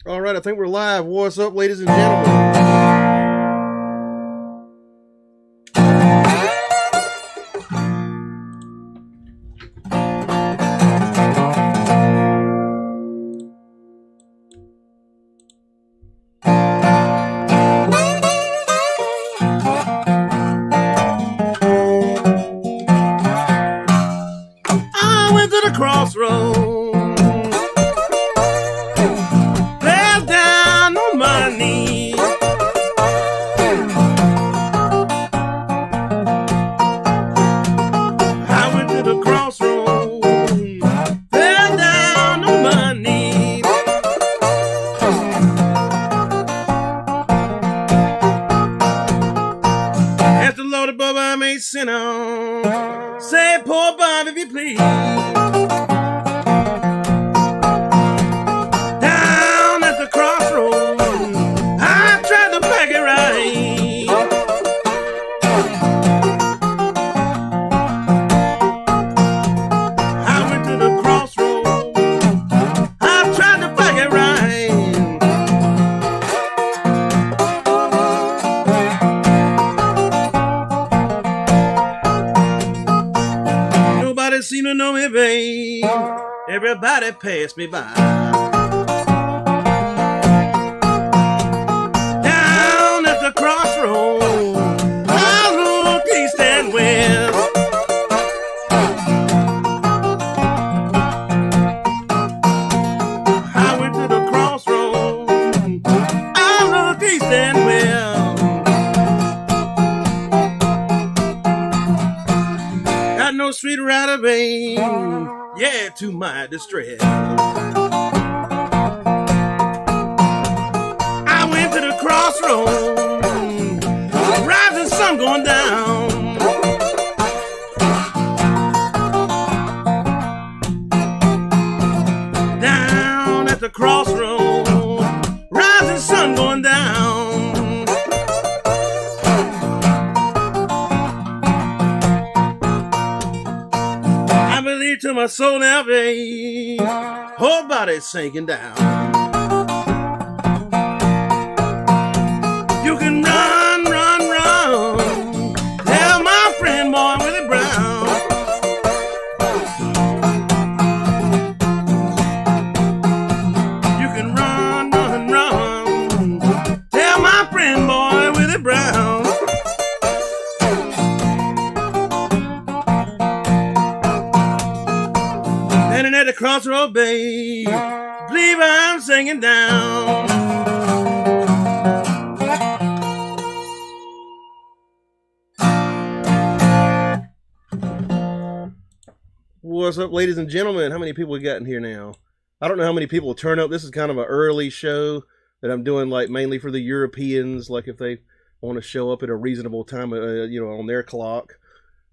All right, I think we're live. What's up, ladies and gentlemen? I went to the crossroads. Sinner, say poor Bob if you please. Down at the crossroads, I tried to pack it right. I went to the crossroads, I tried to pack it right. Seem to know me, babe. Everybody passed me by. Down at the crossroads, I looked east and west. I went to the crossroads, I looked east and west. No street rider, babe, yeah, to my distress. I went to the crossroads, rising sun going down. Down at the crossroads, rising sun going down. To my soul now, babe, whole body's sinking down. You can run, run, run, tell my friend boy Willie Brown. You can run, run, run, tell my friend boy Willie Brown. Standing at the crossroad, babe, believe I'm singing down. What's up, ladies and gentlemen? How many people we got in here now? I don't know how many people will turn up. This is kind of an early show that I'm doing, like, mainly for the Europeans, like if they want to show up at a reasonable time, on their clock,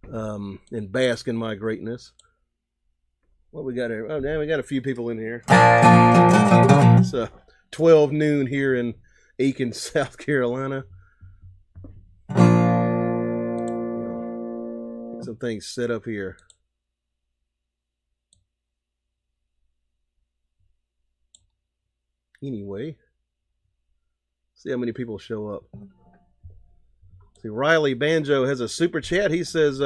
and bask in my greatness. What we got here? Oh, damn, we got a few people in here. It's 12 noon here in Aiken, South Carolina. Get some things set up here. Anyway, see how many people show up. See, Riley Banjo has a super chat. He says,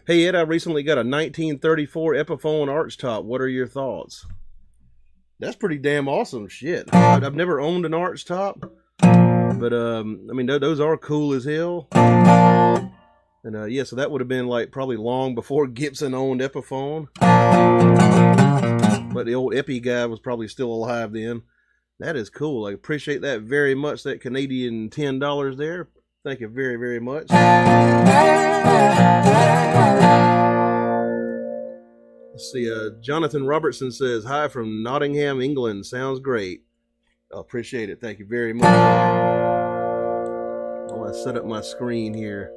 hey, Ed, I recently got a 1934 Epiphone archtop. What are your thoughts? That's pretty damn awesome shit. I've never owned an archtop, but, I mean, those are cool as hell. And, yeah, so that would have been, like, probably long before Gibson owned Epiphone. But the old Epi guy was probably still alive then. That is cool. I appreciate that very much, that Canadian $10 there. Thank you very, very much. Let's see, Jonathan Robertson says, hi from Nottingham, England. Sounds great. I appreciate it. Thank you very much. While I set up my screen here.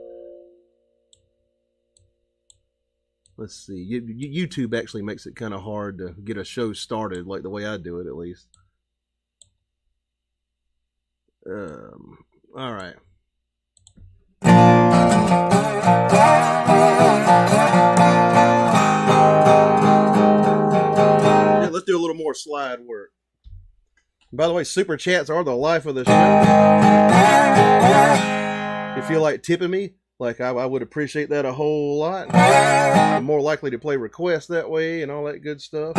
Let's see. YouTube actually makes it kind of hard to get a show started, like the way I do it, at least. All right. Yeah, let's do a little more slide work. By the way, super chats are the life of the show. If you feel like tipping me, like I would appreciate that a whole lot. I'm more likely to play requests that way and all that good stuff.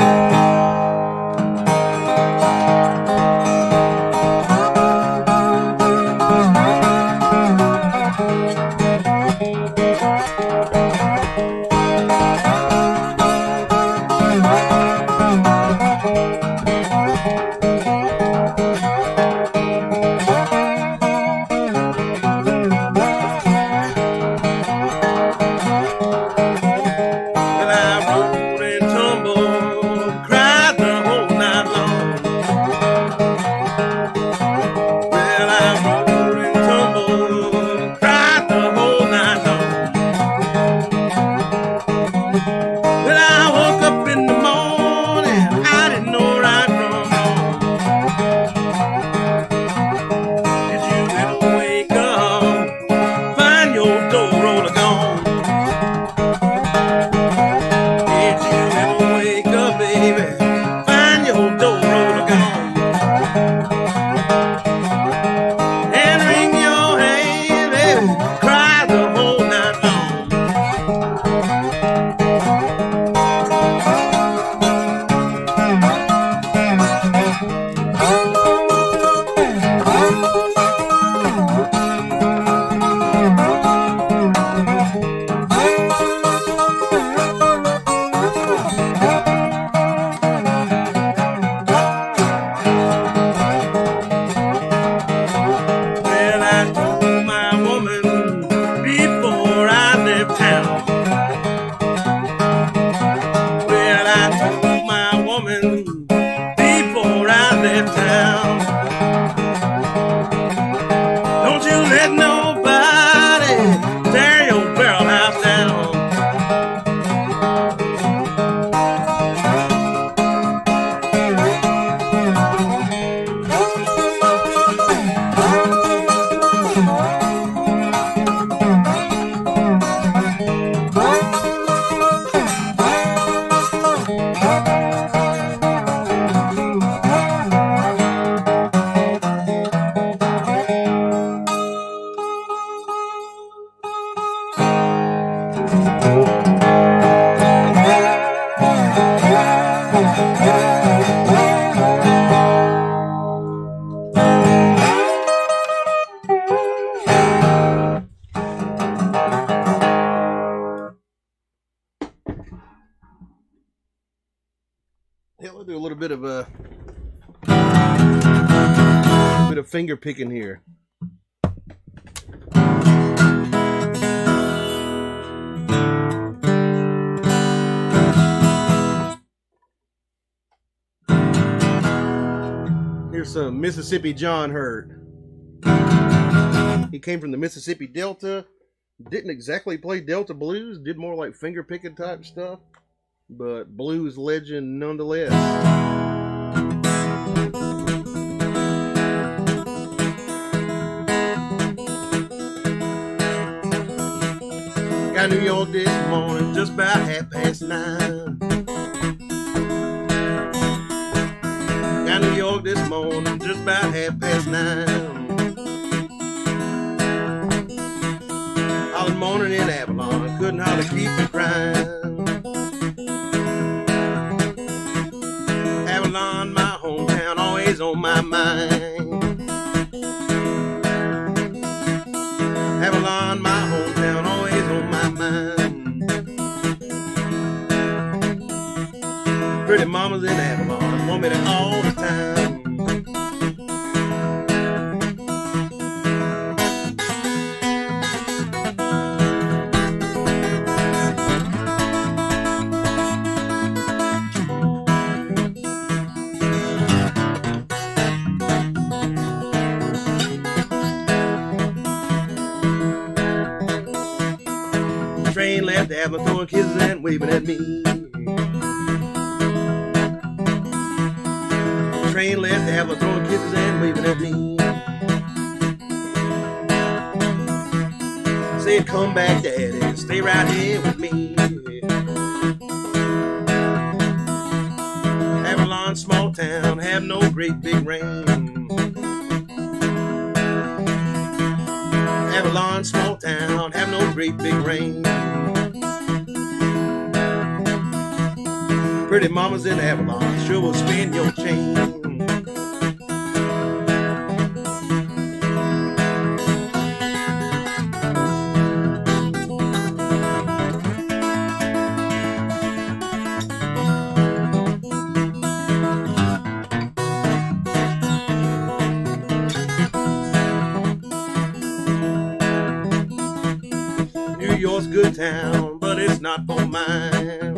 We'll do a little bit of finger picking here. Here's some Mississippi John Hurt. He came from the Mississippi Delta. Didn't exactly play Delta blues. Did more like finger picking type stuff. But blues legend nonetheless. Got New York this morning just about 9:30. Got New York this morning just about 9:30. All the morning in Avalon, couldn't hardly keep from crying. Avalon, my hometown, always on my mind. Avalon, my hometown, always on my mind. Pretty mamas in Avalon want me there all the time. Train left Avalon throwing kisses and waving at me. Train left Avalon throwing kisses and waving at me. Said come back daddy, stay right here with me. Avalon small town, have no great big rain. Avalon, small town, have no great big rain. Pretty mamas in Avalon sure will spin your chain. New York's a good town, but it's not for mine.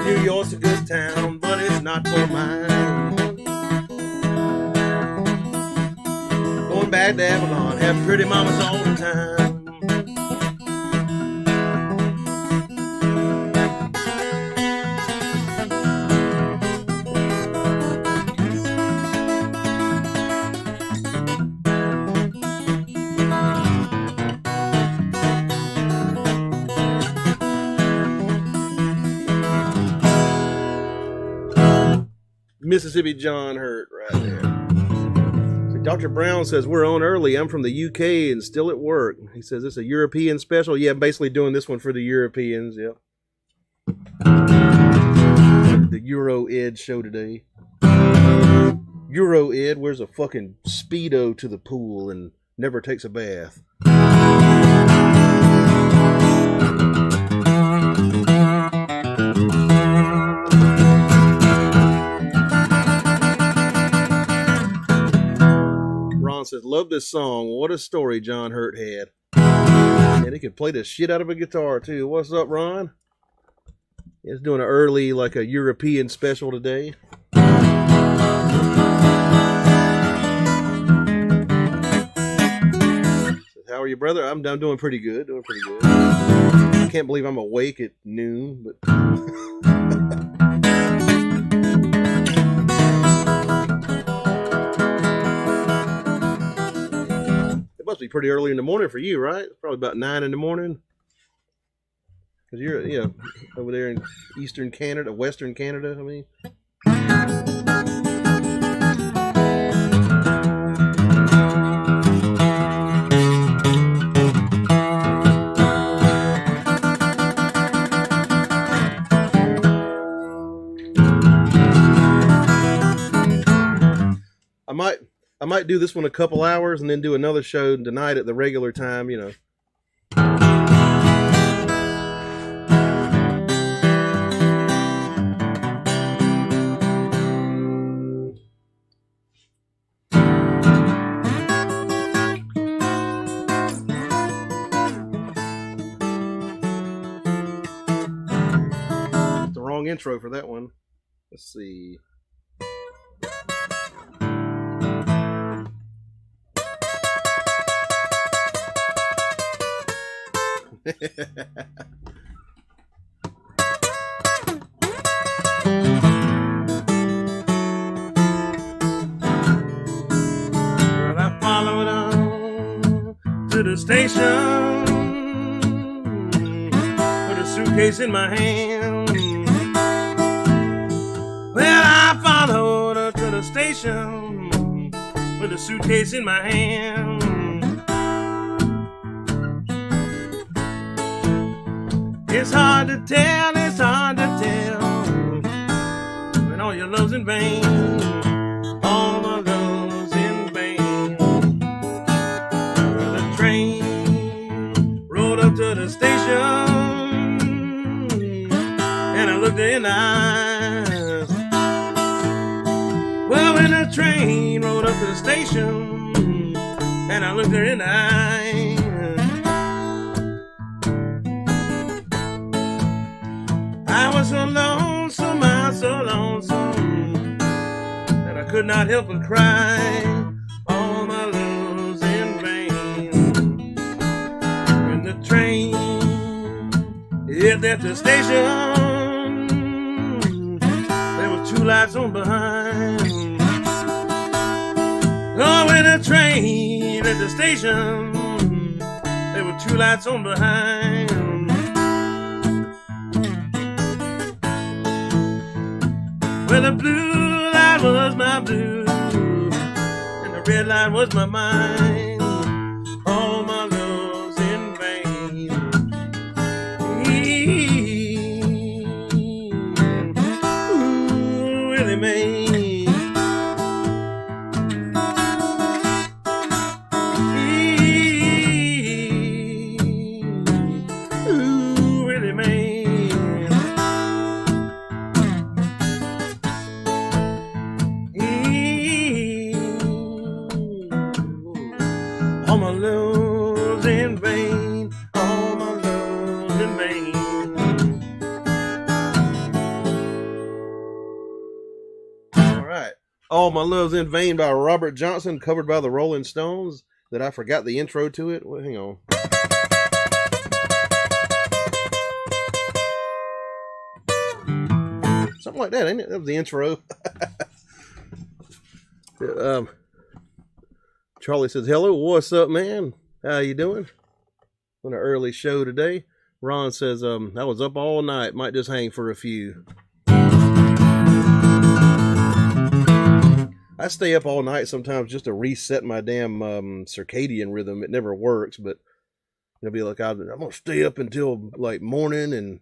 New York's a good town, but it's not for mine. Going back to Avalon, have pretty mamas all the time. Mississippi John Hurt right there. So Dr. Brown says, we're on early. I'm from the UK and still at work. He says, it's a European special. Yeah, I'm basically doing this one for the Europeans. Yep. The Euro Ed show today. Euro Ed wears a fucking Speedo to the pool and never takes a bath. Says, love this song. What a story John Hurt had. And he could play the shit out of a guitar too. What's up, Ron? He's doing an early, like a European special today. Says, how are you, brother? I'm doing pretty good. Doing pretty good. I can't believe I'm awake at noon, but must be pretty early in the morning for you, right? Probably about 9 in the morning. Because you're, over there in Eastern Canada, Western Canada, I mean. I might do this one a couple hours and then do another show tonight at the regular time, It's the wrong intro for that one. Let's see. Well, I followed on to the station with a suitcase in my hand. Well, I followed her to the station with a suitcase in my hand. It's hard to tell when all your love's in vain, all my love's in vain. The train rolled up to the station, and I looked her in the eyes. Well, when the train rolled up to the station, and I looked her in the eyes, I was so lonesome, that I could not help but cry. All my love's in vain. When the train hit at the station, there were 2 lights on behind. Oh, when the train at the station, there were 2 lights on behind. Well, the blue light was my blue, and the red light was my mind. All my love's in vain. Ooh, Willie Mae. Ooh, Willie Mae. All my love's in vain. All my love's in vain. All right. All My Love's in Vain by Robert Johnson, covered by the Rolling Stones. That I forgot the intro to it. Well, hang on. Something like that, ain't it? That was the intro. Charlie says, hello, what's up, man? How you doing? On an early show today. Ron says, I was up all night, might just hang for a few. I stay up all night sometimes just to reset my damn circadian rhythm. It never works, but it'll be like, I'm going to stay up until like morning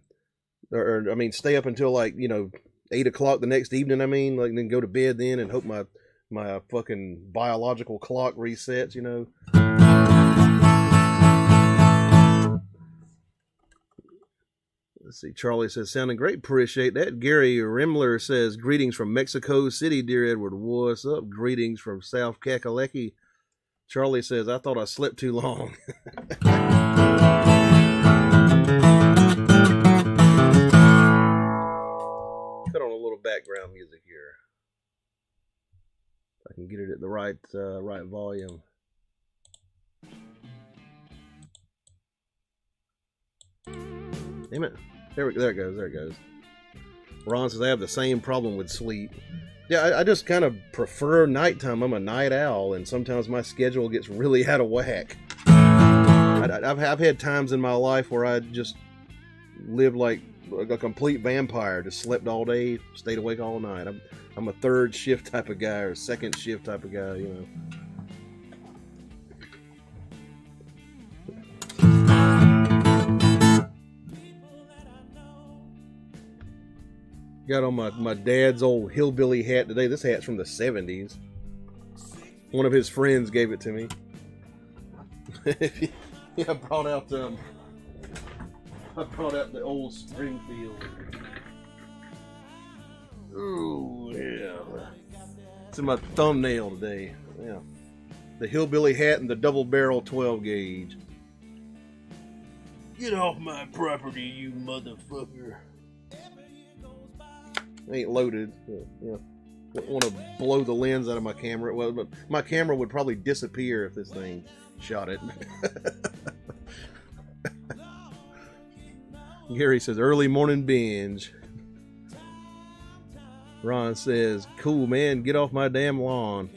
or stay up until like, 8 o'clock the next evening. Like then go to bed then and hope my fucking biological clock resets, Let's see. Charlie says, sounding great. Appreciate that. Gary Rimler says, greetings from Mexico City, dear Edward. What's up? Greetings from South Kakalaki. Charlie says, I thought I slept too long. Cut on a little background music here. If I can get it at the right volume. Damn it. There it goes. Ron says, I have the same problem with sleep. Yeah, I just kind of prefer nighttime. I'm a night owl, and sometimes my schedule gets really out of whack. I've had times in my life where I just lived like a complete vampire. Just slept all day, stayed awake all night. I'm a third shift type of guy or second shift type of guy, Got on my dad's old hillbilly hat today. This hat's from the 70s. One of his friends gave it to me. Yeah, I brought out the old Springfield. Ooh, yeah. It's in my thumbnail today. Yeah. The hillbilly hat and the double barrel 12 gauge. Get off my property, you motherfucker. Ain't loaded. Yeah. Don't want to blow the lens out of my camera. Well, but my camera would probably disappear if this thing shot it. Gary says, early morning binge. Ron says, cool, man, get off my damn lawn.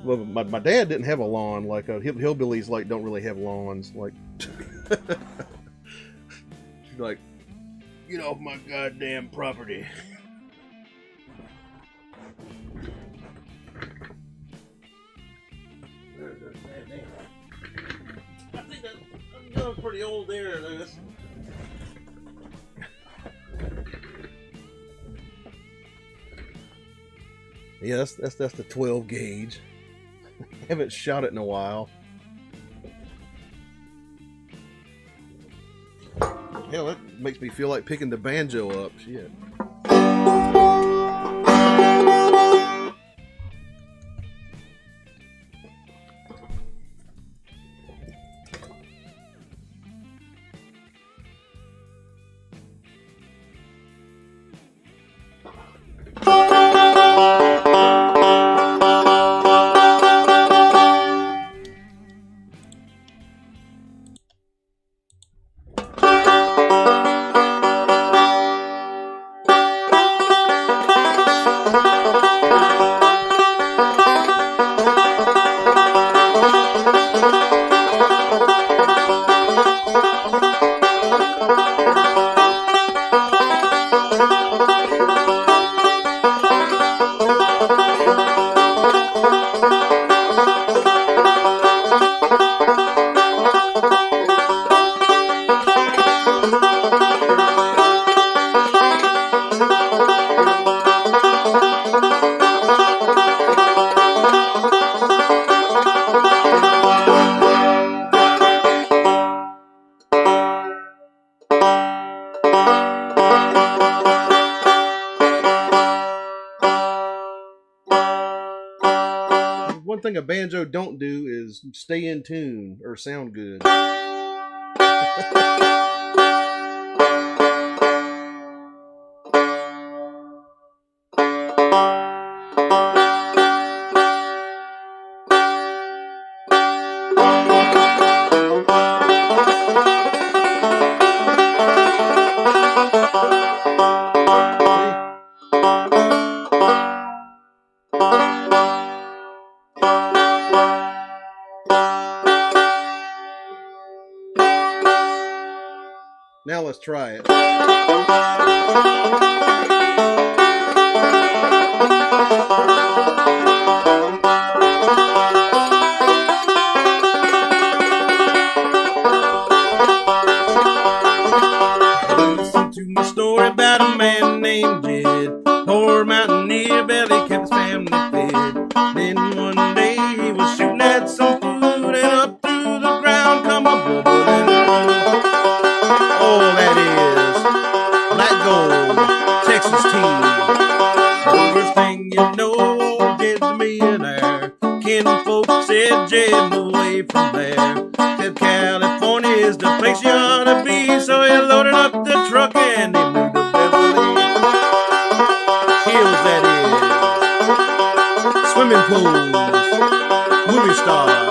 Well, my dad didn't have a lawn. Like hillbillies, like don't really have lawns. Like, like, get off my goddamn property. I think I'm going pretty old there, Lewis. Yeah, that's the 12 gauge. Haven't shot it in a while. Hell, that makes me feel like picking the banjo up. Shit. thing a banjo don't do is stay in tune or sound good. Now let's try it. Listen to my story about a man named Jed. Poor mountaineer, barely kept his family fed. Then one day he was shooting at some food, and up through the ground come a bubbling. Oh, that is black gold, Texas tea. The first thing you know, old Jed's a millionaire. Ken folks said, Jed, move away from there. Said California is the place you ought to be. So he loaded up the truck and he moved to Beverly Hills, that is. Swimming pools, movie stars.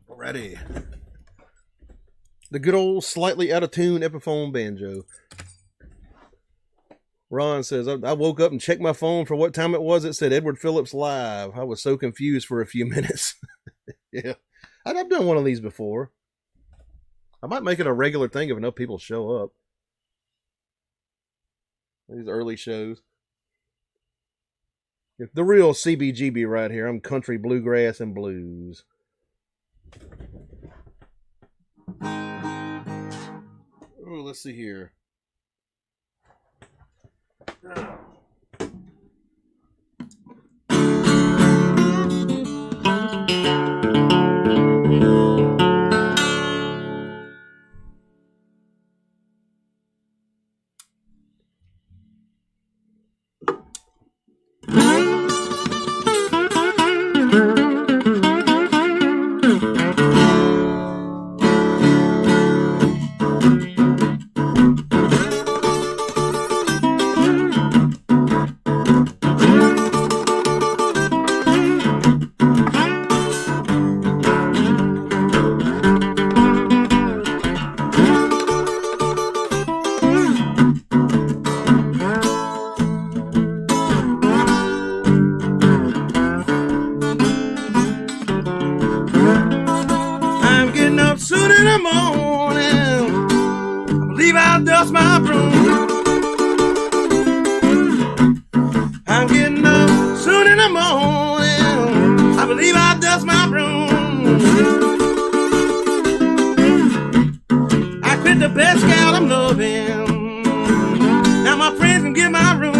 Ready. The good old slightly out of tune Epiphone banjo. Ron says, I woke up and checked my phone for what time it was. It said Edward Phillips live. I was so confused for a few minutes. Yeah. I've done one of these before. I might make it a regular thing if enough people show up. These early shows. The real CBGB right here. I'm country, bluegrass, and blues. Oh, let's see here. My broom. I'm getting up soon in the morning. I believe I'll dust my broom. I quit the best scout I'm loving. Now my friends can get my room.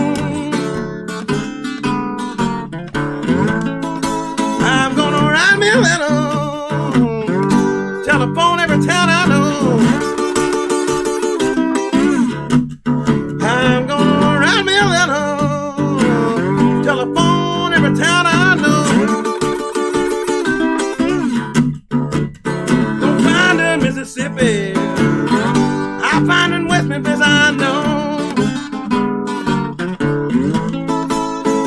I'm gonna write me a letter, telephone every town I know. Telephone every town I know. Don't find her in Mississippi, I find her in West Memphis, I know.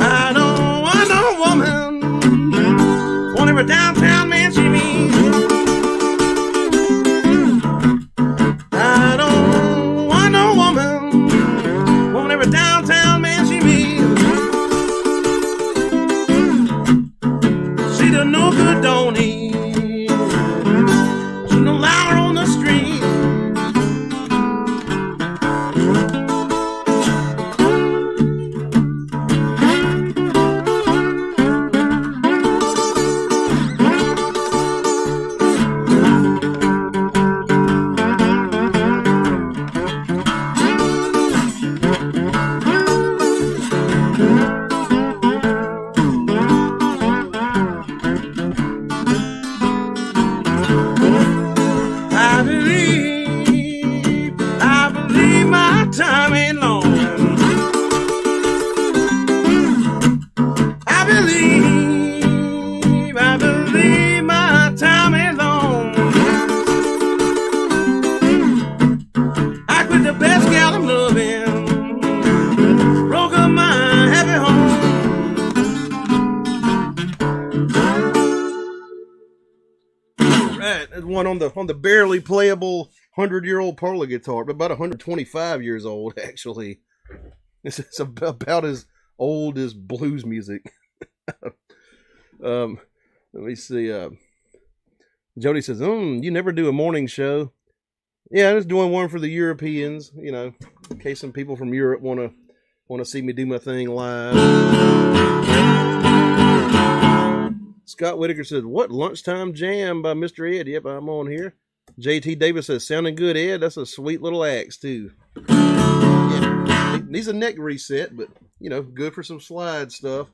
I don't want no woman, want every downtown man she meets. I don't want no woman, want every downtown man she meets. No good, don't he? She's no louder on the street. right, there's one on the barely playable 100-year-old parlor guitar, but about 125 years old actually. It's about as old as blues music. Let me see. Jody says, you never do a morning show. Yeah, I'm just doing one for the Europeans, you know, in case some people from Europe want to see me do my thing live. Scott Whitaker says, what, Lunchtime Jam by Mr. Ed? Yep, I'm on here. JT Davis says, sounding good, Ed. That's a sweet little axe, too. Yeah, needs a neck reset, but, you know, good for some slide stuff.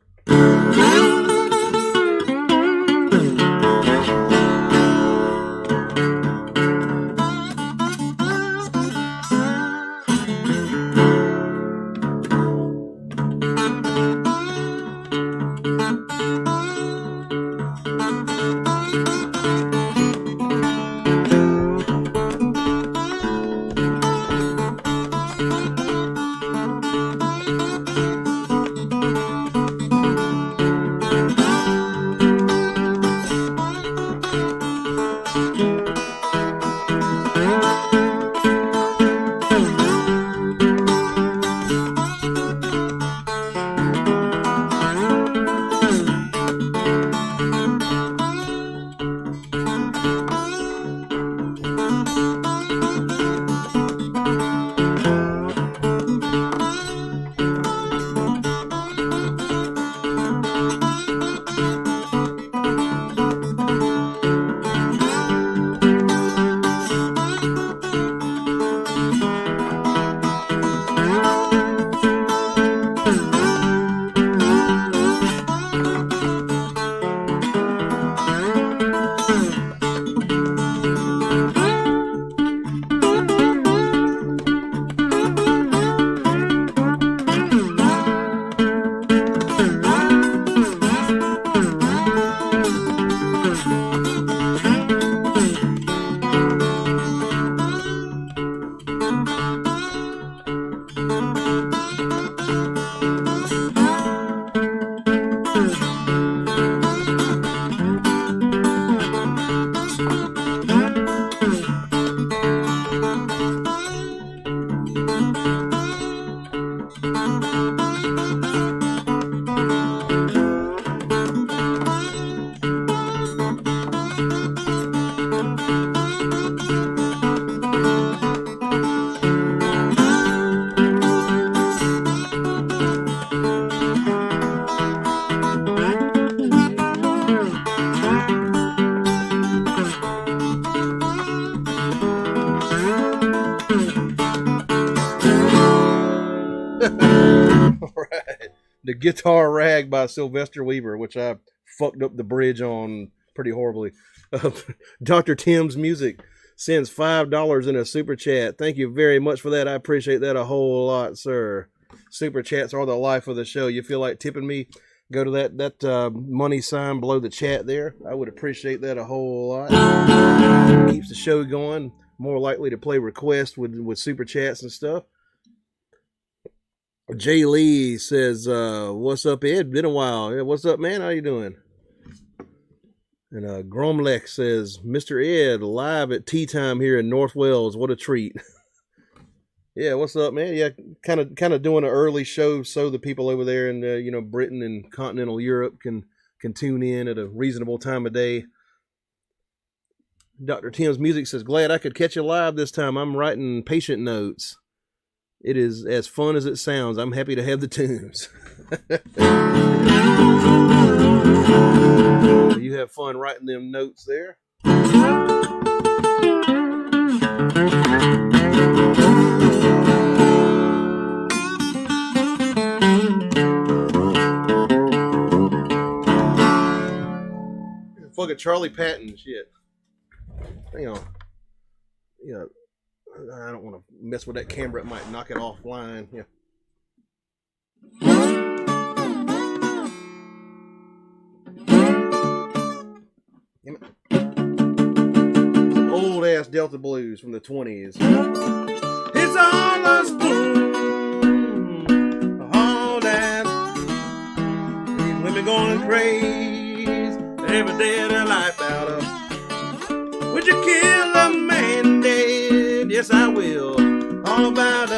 Alright. The Guitar Rag by Sylvester Weaver, which I fucked up the bridge on pretty horribly. Dr. Tim's Music sends $5 in a super chat. Thank you very much for that. I appreciate that a whole lot, sir. Super chats are the life of the show. You feel like tipping me? Go to that money sign below the chat there. I would appreciate that a whole lot. Keeps the show going. More likely to play requests with super chats and stuff. Jay Lee says, what's up, Ed? Been a while. Yeah, what's up, man? How you doing? And Gromlech says, Mr. Ed, live at tea time here in North Wales. What a treat. Yeah, what's up, man? Yeah, kind of doing an early show so the people over there in Britain and continental Europe can tune in at a reasonable time of day. Dr. Tim's Music says, glad I could catch you live this time. I'm writing patient notes. It is as fun as it sounds. I'm happy to have the tunes. You have fun writing them notes there. Fucking Charlie Patton shit. Hang on. Yeah. I don't want to mess with that camera. It might knock it offline. Yeah. Old ass Delta blues from the 20s. It's all a spoon. All that. These women going crazy every day of their life out of. Would you kill a man dead? Yes, I will. All about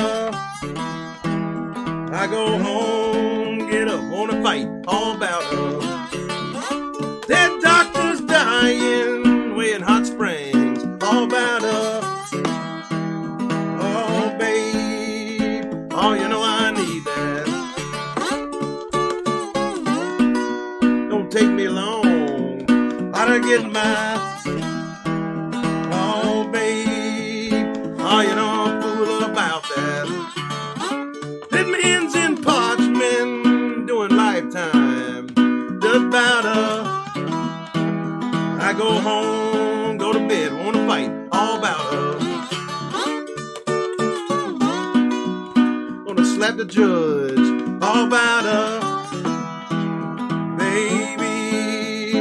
I go home, get up, wanna fight. All about dead doctors dying, way in Hot Springs. All about oh babe, oh you know I need that. Don't take me long, gotta get my oh babe, oh you know I'm fool about that. That man's in Parchment doing Lifetime, just about I go home, go to bed, wanna fight, all about gonna slap the judge, all about baby,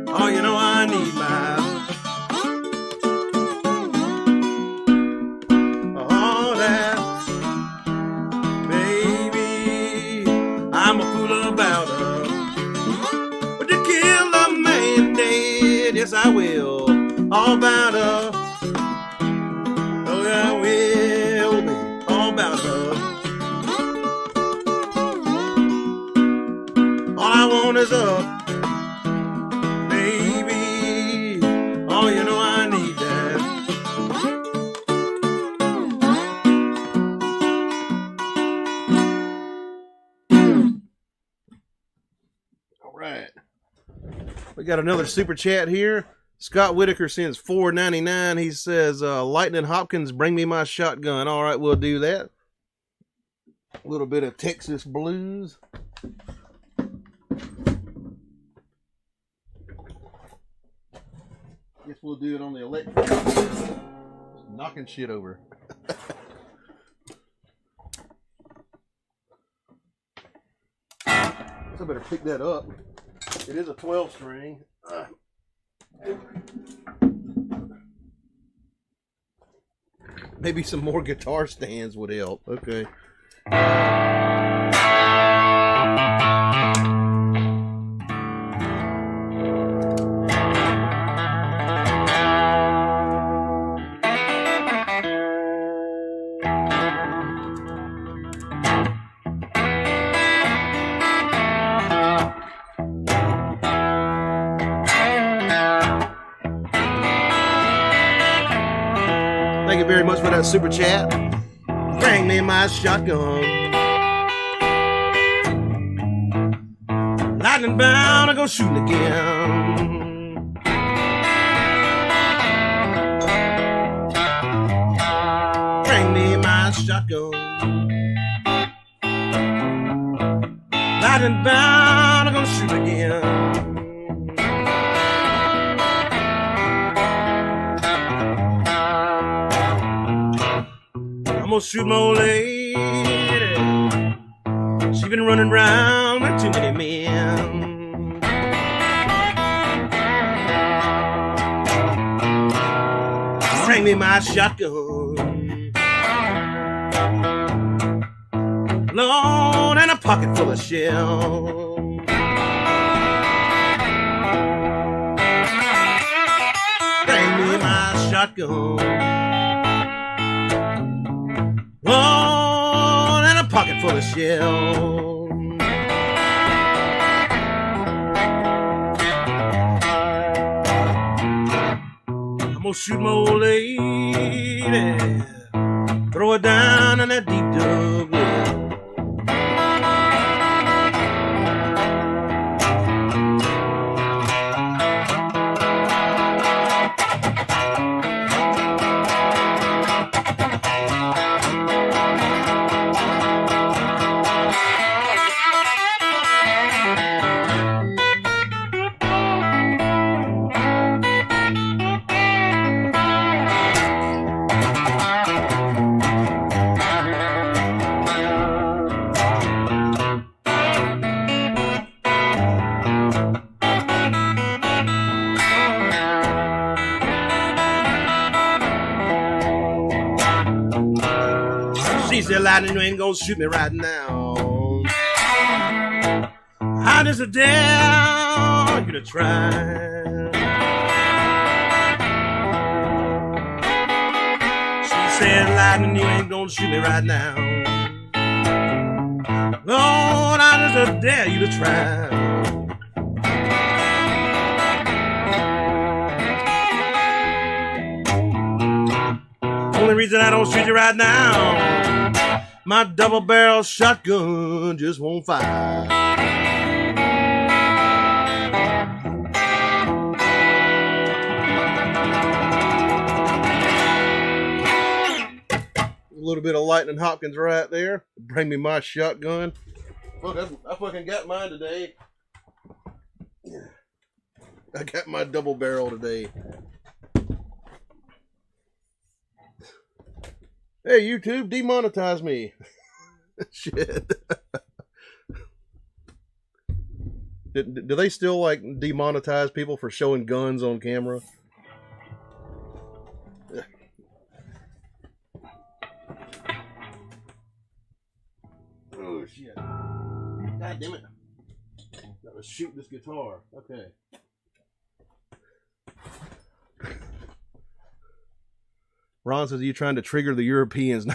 oh you know I need my all that, baby, I'm a fool about would you kill a man dead? Yes I will, all about oh yeah I will be, all about all I want is baby, oh you know I need that. All right, we got another super chat here. Scott Whitaker sends $4.99. He says, Lightning Hopkins, bring me my shotgun. All right, we'll do that. A little bit of Texas blues. Guess we'll do it on the electric. Just knocking shit over. So I better pick that up. It is a 12 string. Maybe some more guitar stands would help. Okay. Thank you very much for that super chat. Bring me my shotgun. Lightning bound, I go shooting again. Bring me my shotgun. Lightning bound, I go shoot again. I'm gonna shoot my old lady. She been running around with too many men. Bring me my shotgun. Lord, and a pocket full of shells. Bring me my shotgun. Oh, and a pocket full of shells. I'm gonna shoot my old lady, throw her down in that deep dug well. She said, Lightning, you ain't gonna shoot me right now. How does it dare you to try? said, lightning, you ain't gonna shoot me right now. Lord, I just dare you to try. Only reason I don't shoot you right now, my double-barrel shotgun just won't fire. A little bit of Lightning Hopkins right there. Bring me my shotgun. Look, I fucking got mine today. I got my double barrel today. Hey, YouTube, demonetize me. Shit. Do they still like demonetize people for showing guns on camera? Oh shit. God damn it. Gotta shoot this guitar. Okay. Ron says, are you trying to trigger the Europeans?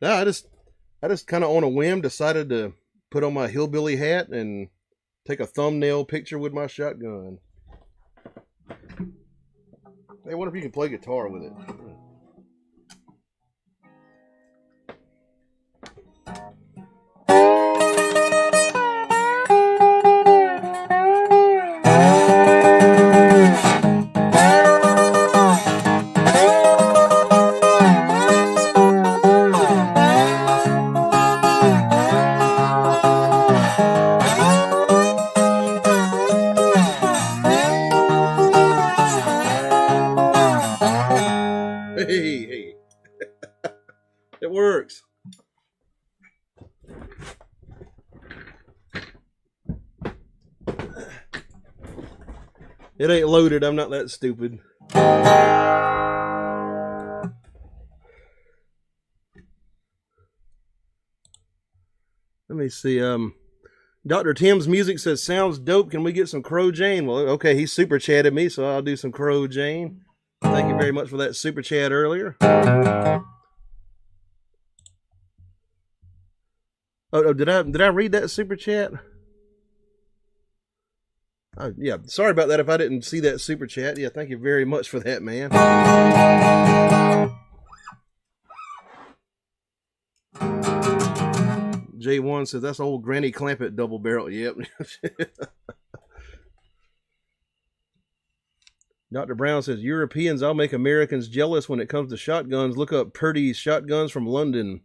No, I just kind of on a whim decided to put on my hillbilly hat and take a thumbnail picture with my shotgun. Hey, I wonder if you can play guitar with it. Hey. It works. It ain't loaded. I'm not that stupid. Let me see. Dr. Tim's music says, sounds dope. Can we get some Crow Jane? Well, okay, he super chatted me, so I'll do some Crow Jane. Thank you very much for that super chat earlier. Oh, did I read that super chat? Oh, yeah, sorry about that if I didn't see that super chat. Yeah, thank you very much for that, man. J1 says, that's old Granny Clampett double barrel. Yep. Dr. Brown says, Europeans, I'll make Americans jealous when it comes to shotguns. Look up Purdy's shotguns from London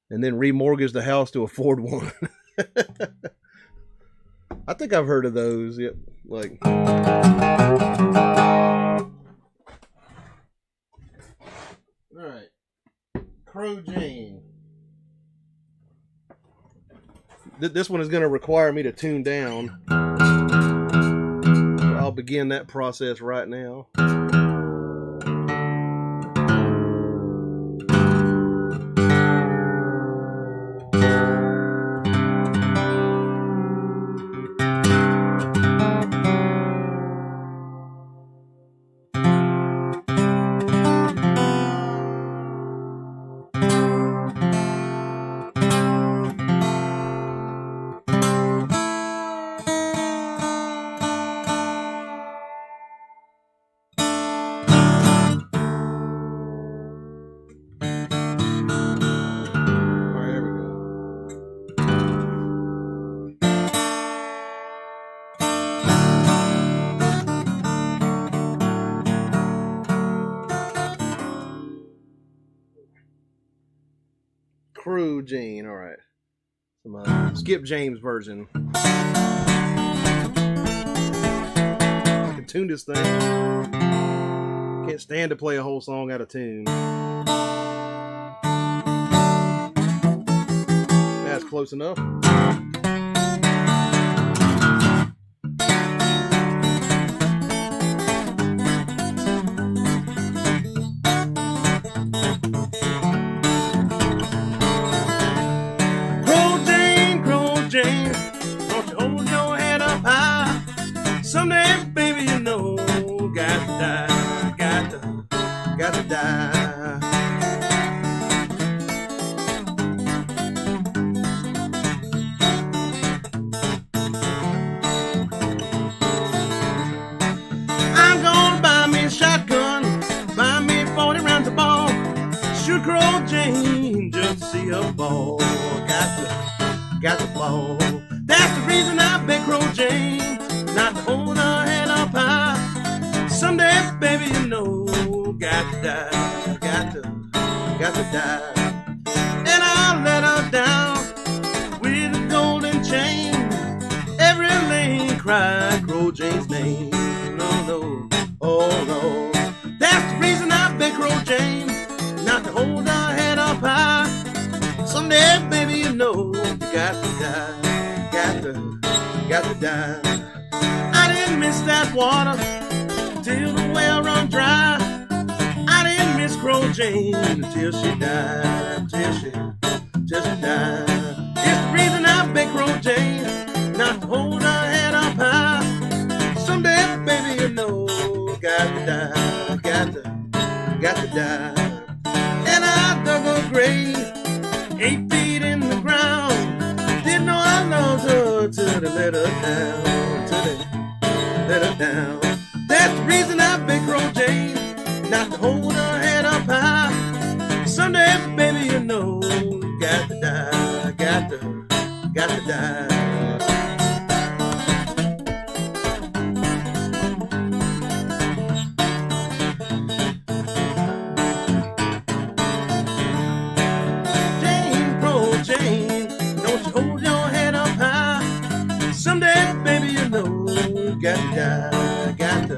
and then remortgage the house to afford one. I think I've heard of those. Yep. Like. All right. Crow Jane. This one is going to require me to tune down. I'll begin that process right now. Crow Jane, all right. Some Skip James version. I can tune this thing. Can't stand to play a whole song out of tune. That's close enough. Don't you hold your head up high. Someday, baby, you know, got to die, got to die. a ball. Got the ball. That's the reason I beg Crow James not to hold her head up high. Someday, baby, you know, got to die, got to die. And I'll let her down with a golden chain. Every lane cry Crow James' name. No, oh no. That's the reason I beg Crow James not to hold her head up high. Someday, baby, you know, you got to die, got to die. I didn't miss that water till the well run dry. I didn't miss Crow Jane until she died, till she died. It's the reason I beg Crow Jane not to hold her head up high. Someday, baby, you know, got to die, got to die. And I dug a grave 8 feet in the ground. Didn't know I loved her till they let her down, till they let her down. That's the reason I beg Crow Jane not to hold her head up high. Someday, baby, you know, you got to die, got to die. Jane, don't you hold your head up high. Someday, baby, you know, you got to die, got to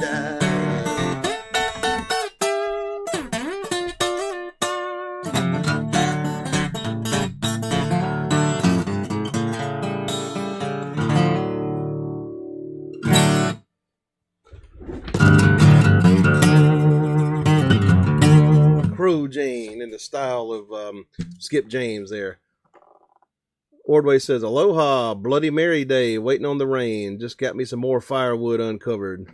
die. Crow Jane in the style of Skip James there. Ordway says, aloha, Bloody Mary Day, waiting on the rain. Just got me some more firewood uncovered.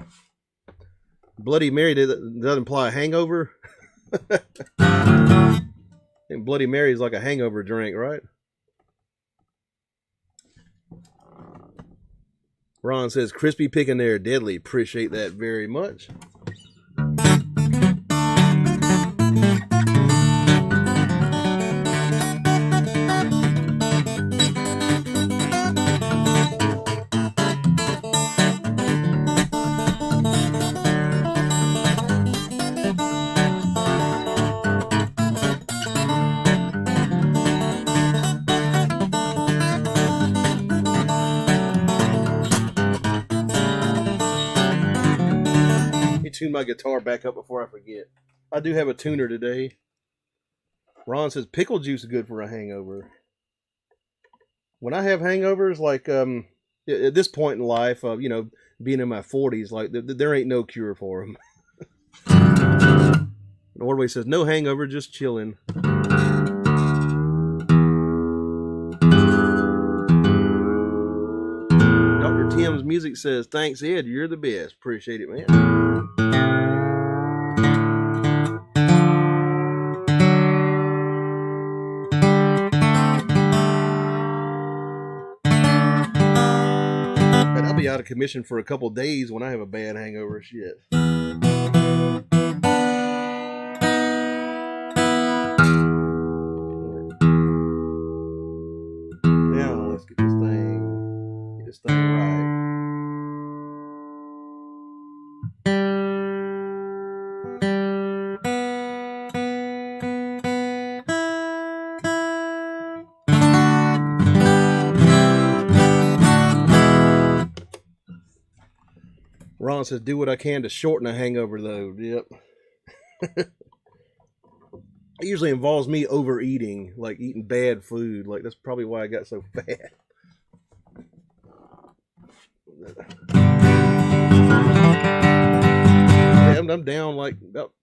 Bloody Mary Day, doesn't imply a hangover? I think Bloody Mary is like a hangover drink, right? Ron says, crispy picking there, deadly. Appreciate that very much. Tune my guitar back up before I forget. I do have a tuner today. Ron says pickle juice is good for a hangover. When I have hangovers, like at this point in life, you know, being in my 40s, like there ain't no cure for them. Ordway says no hangover, just chilling. Dr. Tim's music says thanks, Ed. You're the best. Appreciate it, man. Out of commission for a couple days when I have a bad hangover. Shit. Now let's get this thing right. Ron says, do what I can to shorten a hangover, though. Yep. It usually involves me overeating, like eating bad food. Like, that's probably why I got so fat. I'm down like about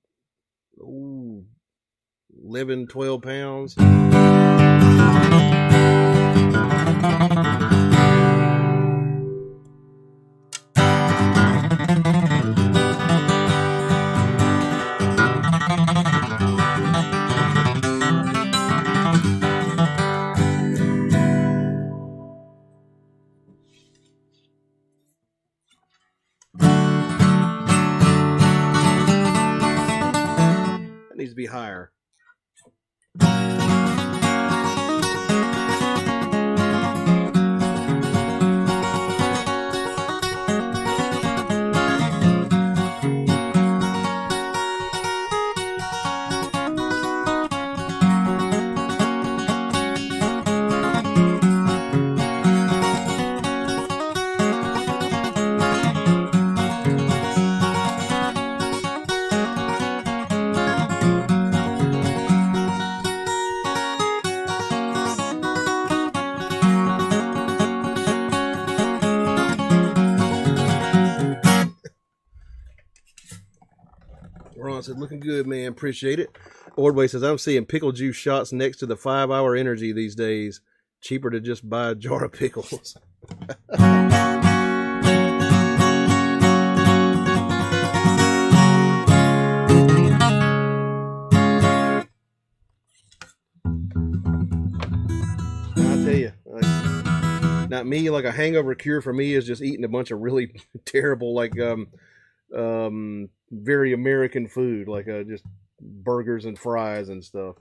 11, 12 pounds. Needs to be higher. Ron said, looking good, man. Appreciate it. Ordway says, I'm seeing pickle juice shots next to the 5-hour energy these days. Cheaper to just buy a jar of pickles. I'll tell you, not me. Like a hangover cure for me is just eating a bunch of really terrible, like very American food, like just burgers and fries and stuff.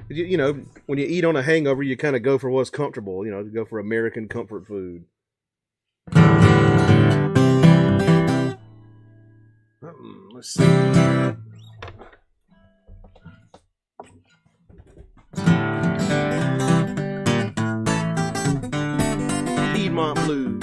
You know, when you eat on a hangover, you kind of go for what's comfortable. You know, go for American comfort food. Let's see. Piedmont Blues.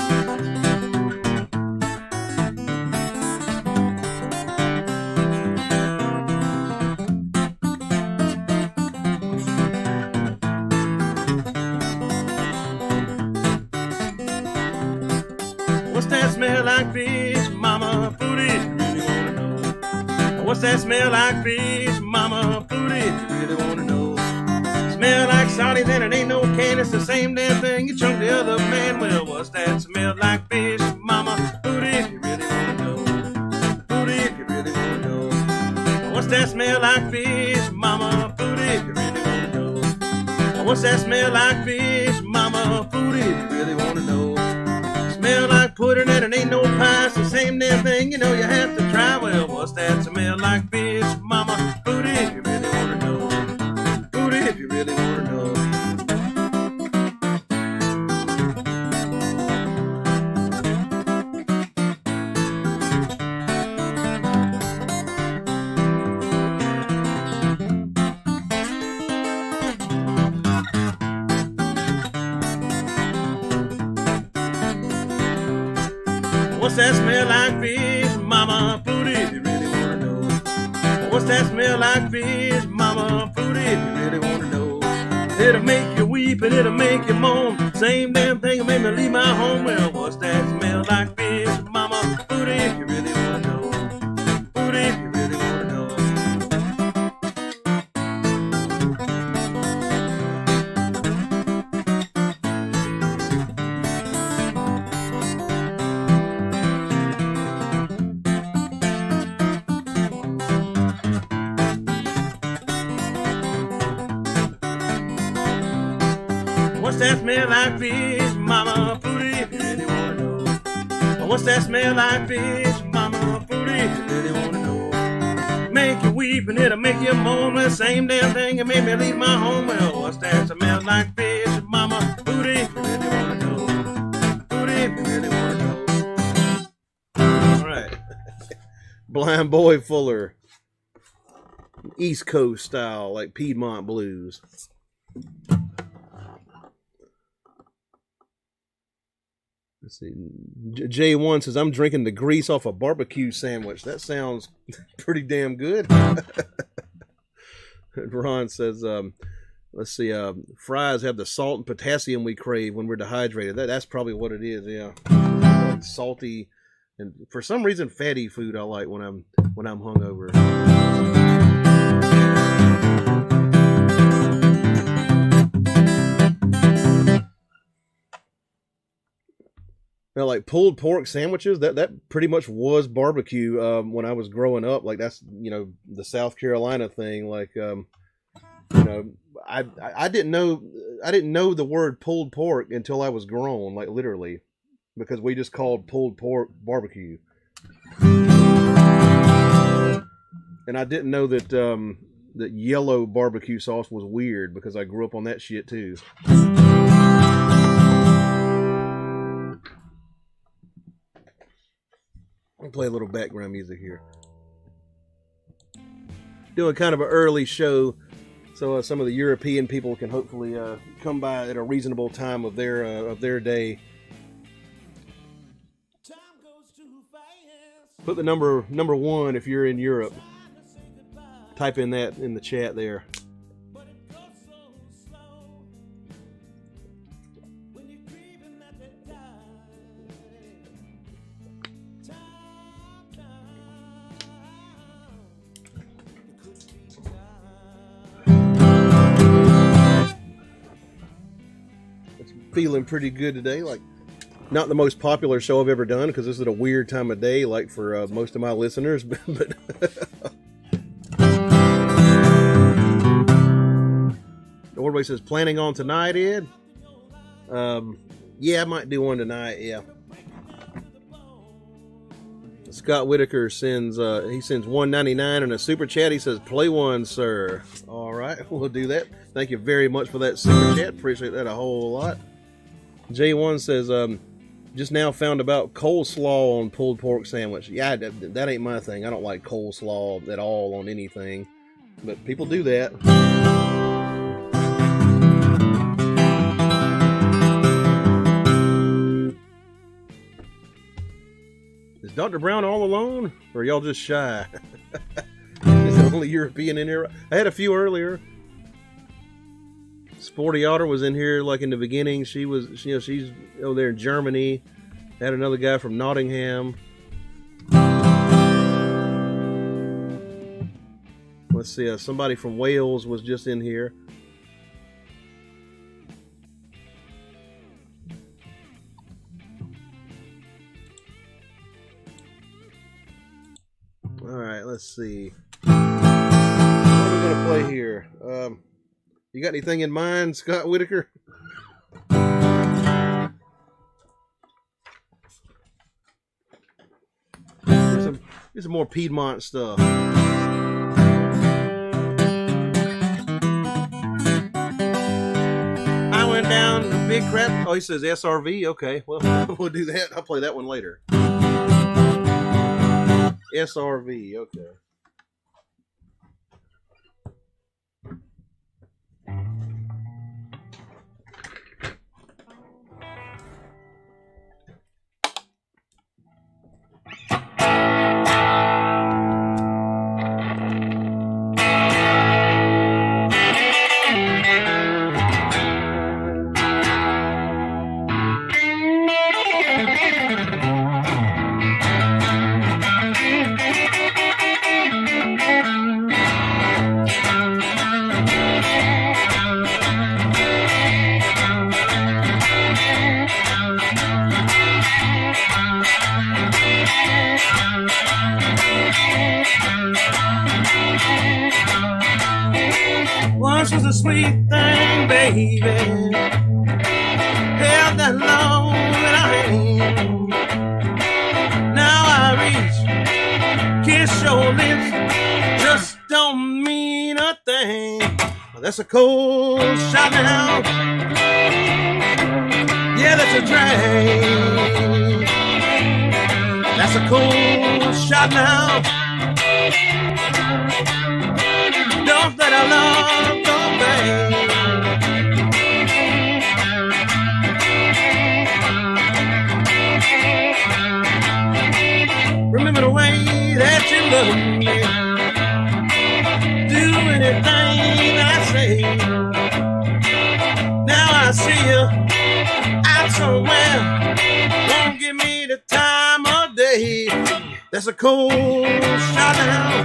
What's that smell like, fish, mama? Booty, you really wanna know. What's that smell like, fish, mama? Booty, you really wanna know. Smell like sardines and it ain't no can. It's the same damn thing you chunked the other man. Well, what's that smell like, fish, mama? Booty, if you really wanna know. Booty, if you really wanna know. What's that smell like, fish, mama? Booty, if you really wanna know. What's that smell like, fish, mama? Booty, if you really wanna know. Smell like pudding and it ain't no pie. It's the same damn thing, you know you have to try. Well, what's that smell like, fish, mama? Booty, if you really wanna know. Booty, if you really wanna know. What's that smell like, fish, mama? Booty, if you really wanna know. What's that smell like, fish, mama? Booty, if you really wanna know. It'll make you weep and it'll make you moan. Same damn thing that made me leave my home. Well, what's that smell like, fish, mama? Booty, if you really wanna know. Booty, if you really wanna know. What's that smell like, fish, mama? Booty, if you really wanna know. What's that smell like, fish, mama? Booty, if you really wanna know. Make you weep and it'll make you moan. The same damn thing that made me leave my home. Well, what's that smell like, fish, mama? Booty, if you really wanna know. Booty, if you really wanna know. All right. Blind Boy Fuller. East Coast style, like Piedmont Blues. Let's see. J1 says, I'm drinking the grease off a barbecue sandwich. That sounds pretty damn good. Ron says, let's see, fries have the salt and potassium we crave when we're dehydrated. That's probably what it is, yeah. Like salty and for some reason fatty food I like when I'm hungover. Now, like pulled pork sandwiches, that pretty much was barbecue when I was growing up. Like that's, you know, the South Carolina thing. Like, you know, I didn't know the word pulled pork until I was grown, like literally, because we just called pulled pork barbecue. And I didn't know that that yellow barbecue sauce was weird because I grew up on that shit too. I'll play a little background music here. Doing kind of an early show, so some of the European people can hopefully come by at a reasonable time of their day. Put the number 1 if you're in Europe. Type in that in the chat there. feeling pretty good today. Like, not the most popular show I've ever done because this is a weird time of day, like for most of my listeners. But Ordway says, planning on tonight, Ed? Yeah, I might do one tonight. Yeah. Scott Whitaker sends $1.99 and a super chat. He says, play one, sir. All right, we'll do that. Thank you very much for that super chat. Appreciate that a whole lot. J1 says, just now found about coleslaw on pulled pork sandwich. Yeah, that ain't my thing. I don't like coleslaw at all on anything, but people do that. Is Dr. Brown all alone, or are y'all just shy? Is the only European in here? I had a few earlier. Sporty Otter was in here like in the beginning. She's over there in Germany. Had another guy from Nottingham. Let's see, somebody from Wales was just in here. All right, let's see. What are we gonna play here? You got anything in mind, Scott Whitaker? Here's some more Piedmont stuff. I went down to Big Crap. Oh, he says SRV. Okay, well, we'll do that. I'll play that one later. SRV, okay. Once was a sweet thing, baby. Held that long in our hand. Now I reach, kiss your lips, just don't mean a thing. Well, that's a cold shot now. Yeah, that's a drag. That's a cold shot now. Don't let our love go bad. Remember the way that you love me. Do anything I say. Now I see you out somewhere. Won't give me the time of day. That's a cold shot now.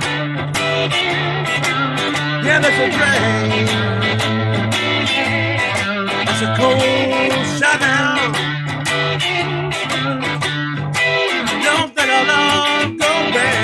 Yeah, that's a drag. That's a cold shot now. Don't let our love go bad.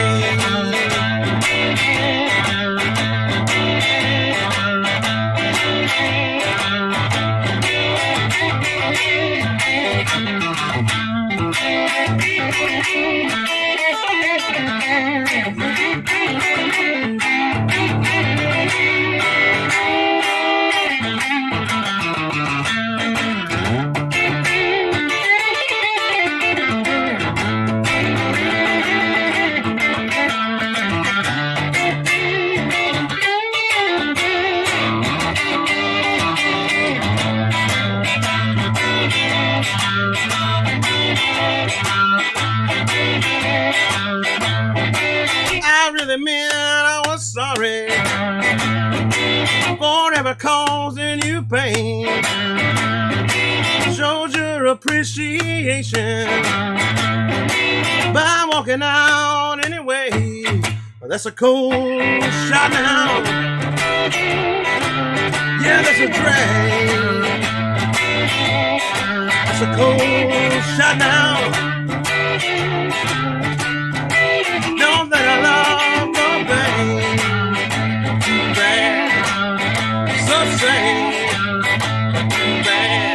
I really meant I was sorry for ever causing you pain. Showed your appreciation by walking out anyway. That's a cold shot now. Yeah, that's a drag. cold shot now. Know that I love the band, band, so sad, band.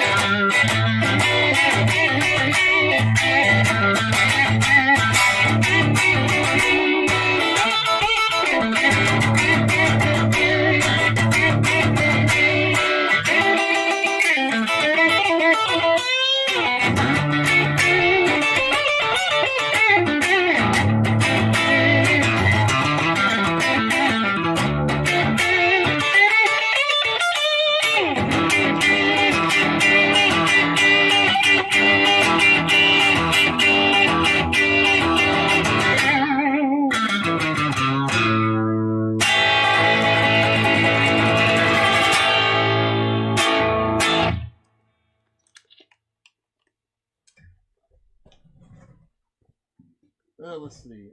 Let's see.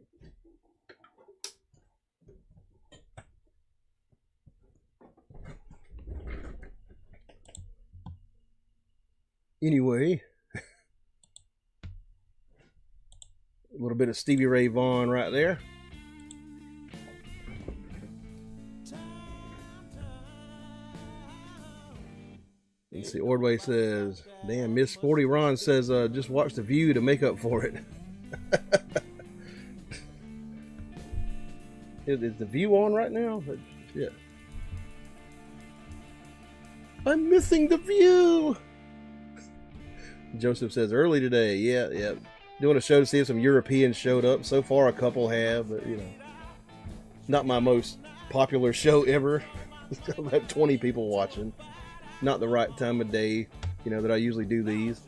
Anyway, a little bit of Stevie Ray Vaughan right there. Let's see. Ordway says, "Damn, Miss Sporty Ron says, just watch The View to make up for it." Is The View on right now? But shit. I'm missing The View. Joseph says, early today. Yeah. Doing a show to see if some Europeans showed up. So far, a couple have, but you know, not my most popular show ever. I've had 20 people watching. Not the right time of day, you know, that I usually do these.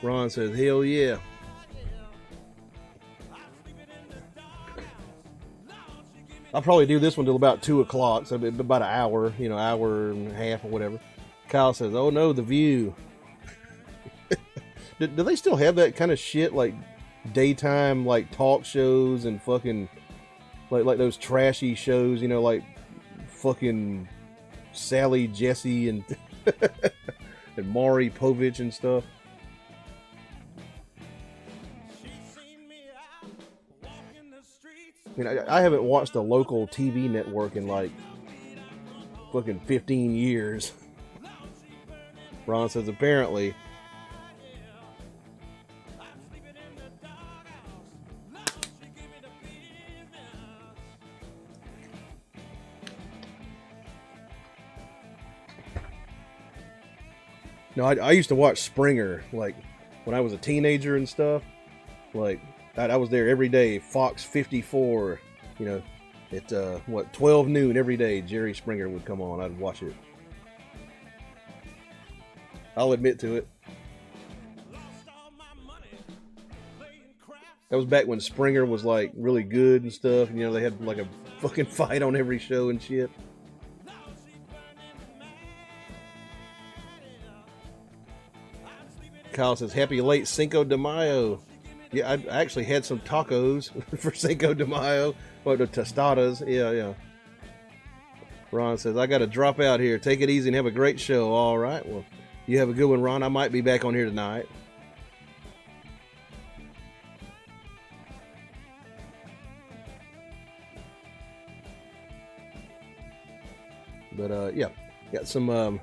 Ron says, hell yeah. I'll probably do this one till about 2 o'clock, so about an hour, you know, hour and a half or whatever. Kyle says, oh no, The View. do they still have that kind of shit, like daytime, like talk shows and fucking, like those trashy shows, you know, like fucking Sally Jesse and and Maury Povich and stuff? I mean, I haven't watched a local TV network in like fucking 15 years. Ron says apparently. No, I used to watch Springer, like when I was a teenager and stuff. Like I was there every day. Fox 54, you know, at 12 noon every day. Jerry Springer would come on. I'd watch it. I'll admit to it. That was back when Springer was like really good and stuff. And, you know, they had like a fucking fight on every show and shit. Kyle says, happy late Cinco de Mayo. Yeah, I actually had some tacos for Cinco de Mayo. What, the tostadas? Yeah. Ron says, I got to drop out here. Take it easy and have a great show. All right. Well, you have a good one, Ron. I might be back on here tonight. But, yeah. Got some,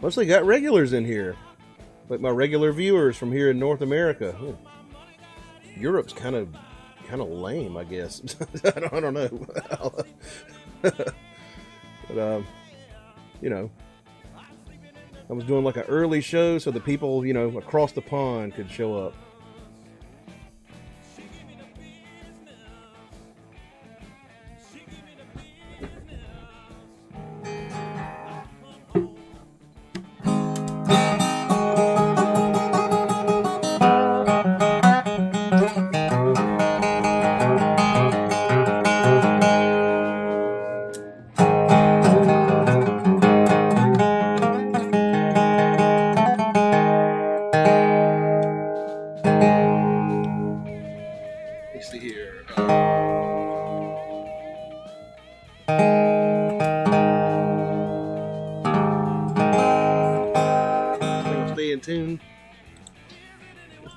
mostly got regulars in here. Like my regular viewers from here in North America. Ooh. Europe's kind of lame, I guess. I don't know. But you know, I was doing like an early show so the people, you know, across the pond could show up.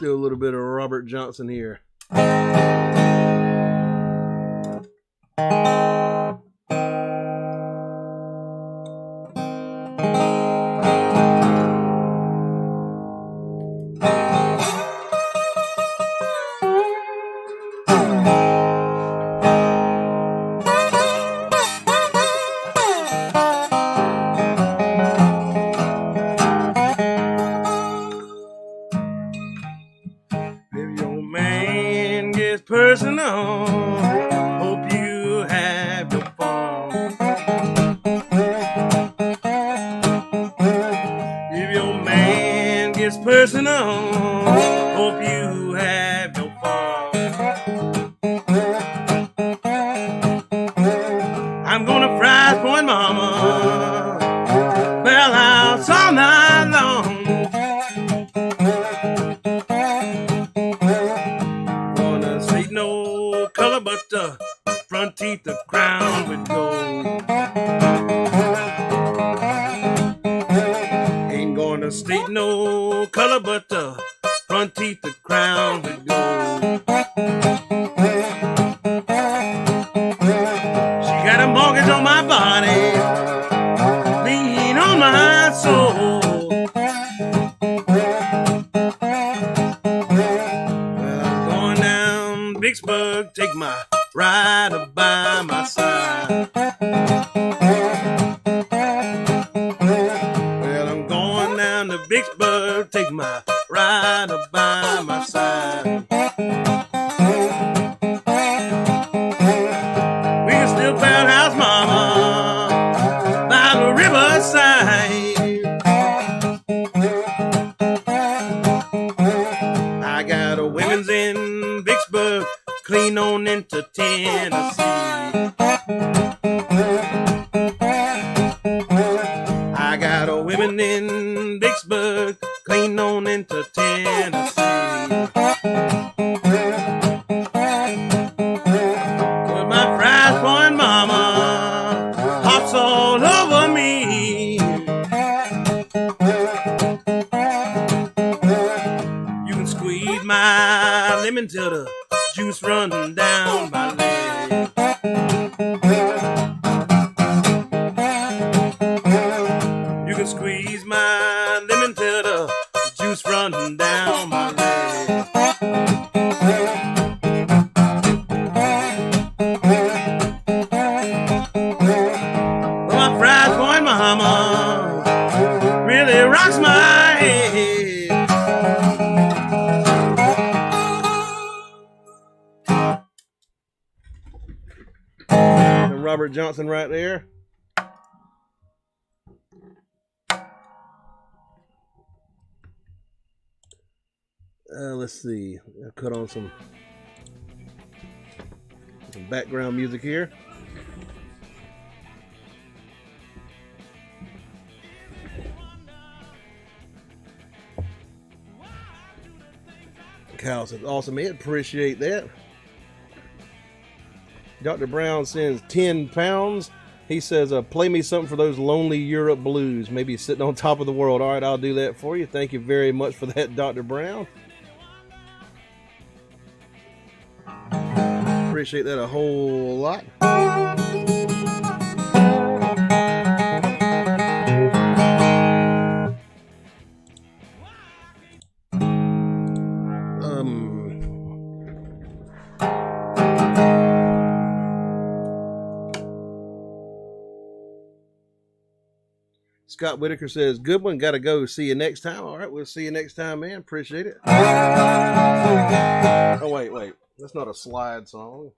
do a little bit of Robert Johnson here. Personal, hope you have your fun. If your man gets personal, hope you have your fun. I'm gonna fry point mama, bell house all night long. No color but the front teeth are crowned with gold. Ain't gonna state no color but the front teeth are crowned with gold. She got a mortgage on my body, lien on my soul. Vicksburg, take my rider by my side. Well, I'm going down to Vicksburg, take my rider by my side. We can still build house, mama, by the riverside. I got a women's in Vicksburg, clean on into Tennessee. I got a women in Vicksburg, clean on into Tennessee. With my fries point mama, hops all over me. You can squeeze my lemon till the juice running down my leg. You can squeeze my lemon till the juice running down my leg. Well, my fried point mama really rocks my head. Robert Johnson right there. Let's see. I'll cut on some background music here. Cal says, awesome, man. Appreciate that. Dr. Brown sends 10 pounds. He says, play me something for those lonely Europe blues. Maybe sitting on top of the world. All right, I'll do that for you. Thank you very much for that, Dr. Brown. Appreciate that a whole lot. Scott Whitaker says, good one, gotta go. See you next time. All right, we'll see you next time, man. Appreciate it. Oh, wait. That's not a slide song.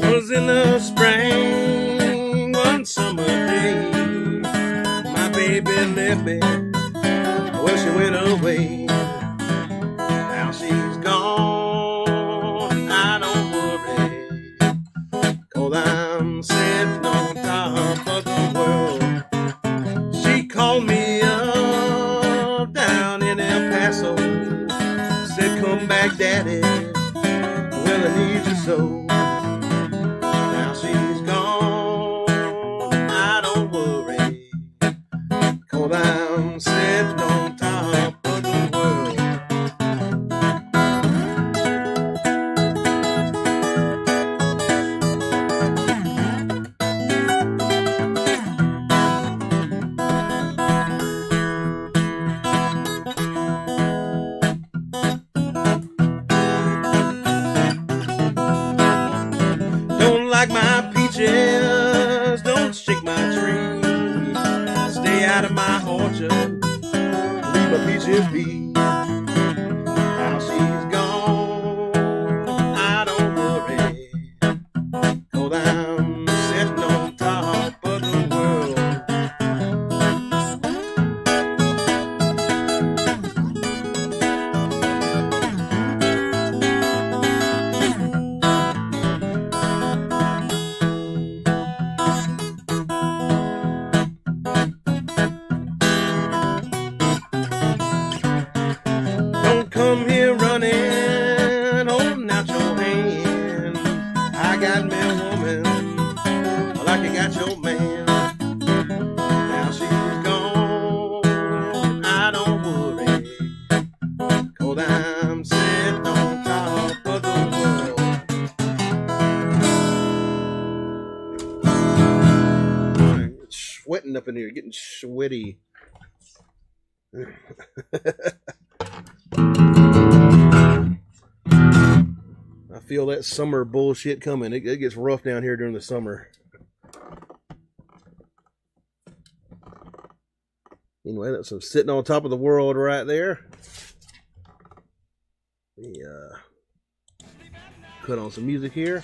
Was in and left me. Well, she went away. Now she's gone. I don't worry, 'cause I'm sitting on top of the world. She called me up down in El Paso. Said, come back, Daddy. Well, I need you so. Now she's gone. I don't worry, 'cause I'm sitting on top of the world. Don't like my peaches, don't shake my tree. Stay out of my orchard, leave my peaches be. Now she's gone, I don't worry, 'cause I'm sitting on top of the world. Don't come here running, holding out your hand. I got me a woman like you got your man. Now she's gone, I don't worry, 'cause I'm sitting on top of the world. It's sweating up in here, getting sweaty. I feel that summer bullshit coming. It gets rough down here during the summer. Anyway, that's some sitting on top of the world right there. Let me cut on some music here.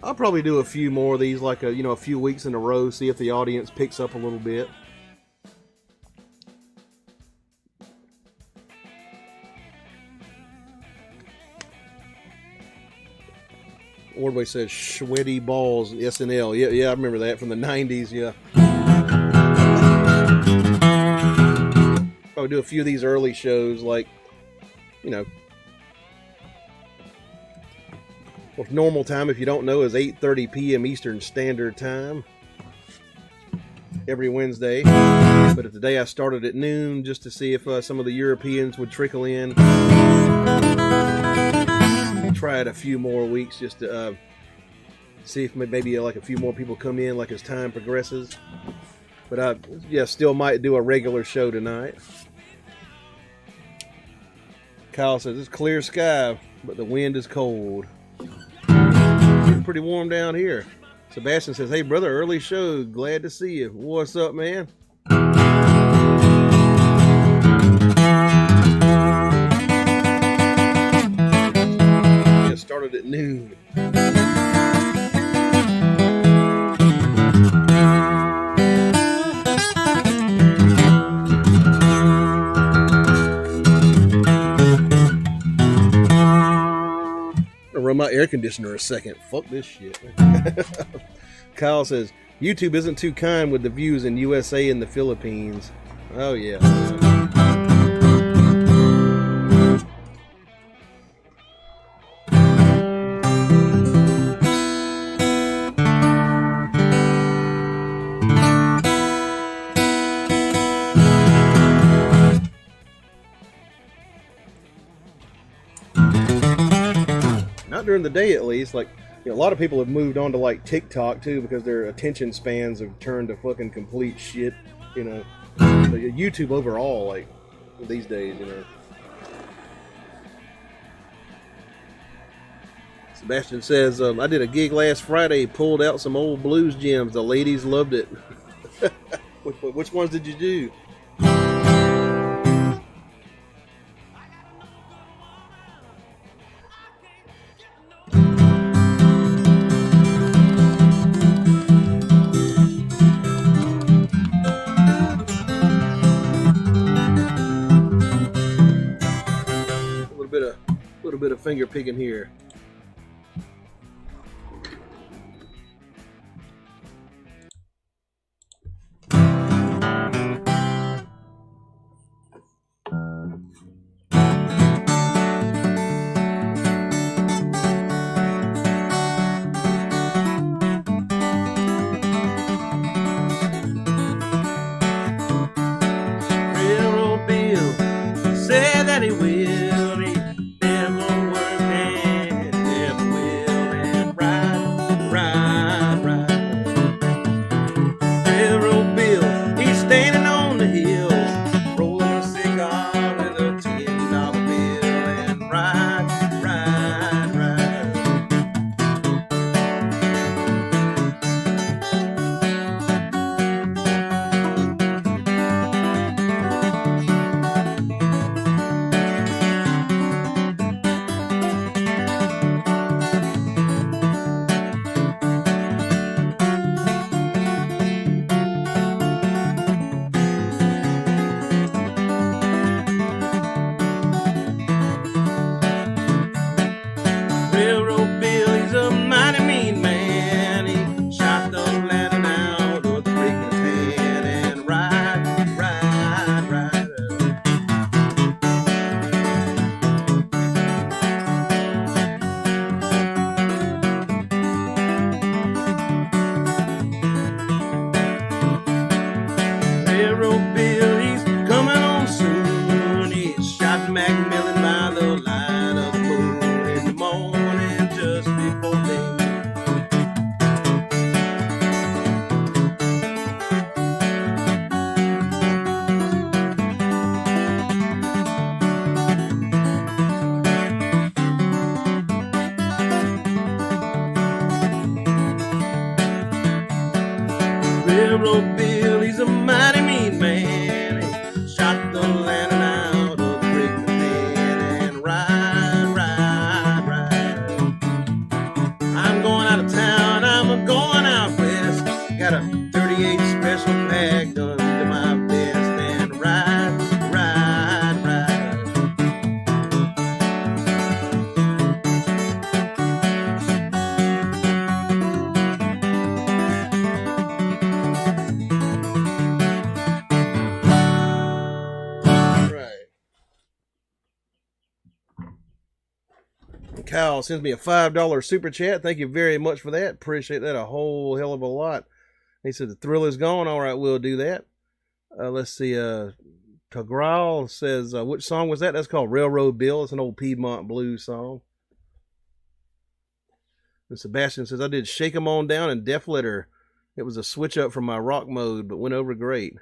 I'll probably do a few more of these, like a few weeks in a row, see if the audience picks up a little bit. Ordway says sweaty balls SNL. Yeah, I remember that from the 90s. Yeah. Probably do a few of these early shows, like, well, normal time, if you don't know, is 8:30 p.m. Eastern Standard Time every Wednesday. But today I started at noon just to see if some of the Europeans would trickle in. Try it a few more weeks just to see if maybe like a few more people come in like as time progresses. But I still might do a regular show tonight. Kyle says it's clear sky, but the wind is cold. Getting pretty warm down here. Sebastian says, hey brother, early show, glad to see you. What's up, man? Started at noon. I'll run my air conditioner a second. Fuck this shit. Kyle says, YouTube isn't too kind with the views in USA and the Philippines. Oh yeah. Not during the day, at least. Like, a lot of people have moved on to like TikTok too because their attention spans have turned to fucking complete shit. YouTube overall, like these days, Sebastian says, I did a gig last Friday, pulled out some old blues gems. The ladies loved it. Which ones did you do? finger picking here. Railroad Bill said that he will. He never work and he never will. And ride. Railroad Bill, he's standing on the hill, rolling a cigar with a $10 bill and ride. Railroad Bill, he's a mighty mean man. He shot the lantern out of the brakeman's hand and ride. Railroad Bill, he's coming on soon. He shot Macmillan by the light of the moon in the morning just before day. Railroad Bill, he's a mighty mean man. He shot the lantern out of the brakeman's hand and ride. I'm going out of town, I'm going out west. Got a 38 special packed under my vest and ride. Kyle sends me a $5 super chat. Thank you very much for that. Appreciate that a whole hell of a lot. He said the thrill is gone. All right, we'll do that. Let's see. Tagral says, which song was that? That's called Railroad Bill. It's an old Piedmont blues song. And Sebastian says, I did Shake 'Em On Down and Def Letter. It was a switch up from my rock mode, but went over great.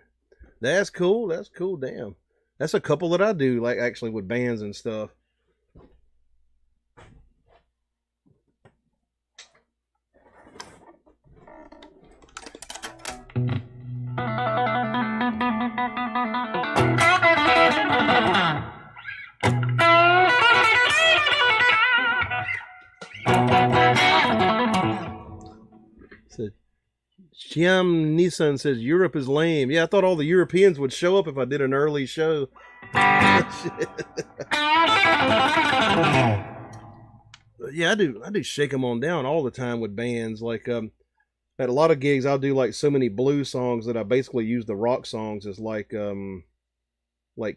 That's cool. Damn. That's a couple that I do, like actually with bands and stuff. Chiam Nissan says Europe is lame. Yeah, I thought all the Europeans would show up if I did an early show. Yeah, I do Shake 'Em On Down all the time with bands. Like at a lot of gigs, I'll do like so many blues songs that I basically use the rock songs as like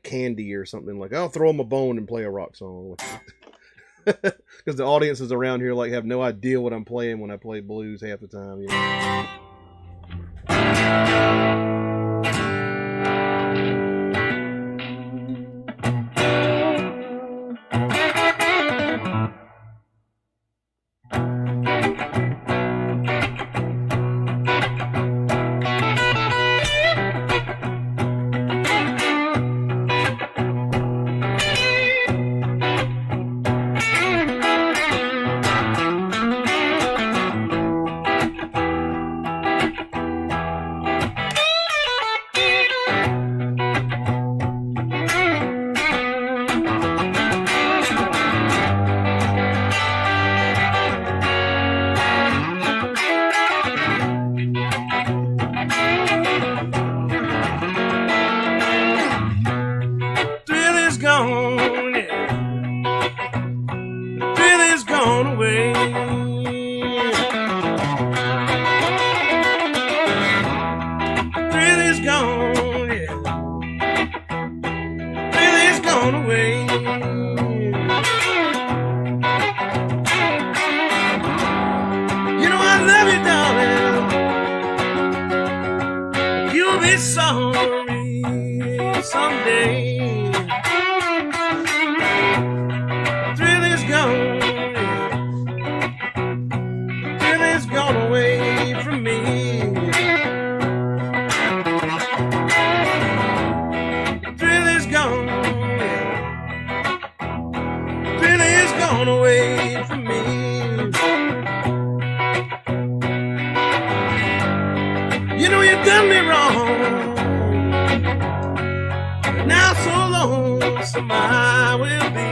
candy or something. Like I'll throw them a bone and play a rock song. Because the audiences around here like have no idea what I'm playing when I play blues half the time. You know? be sorry someday. Thrill is gone. Thrill is gone away from me. Thrill is gone. Thrill is gone away from me. You know you done me wrong. Now so lonesome I will be.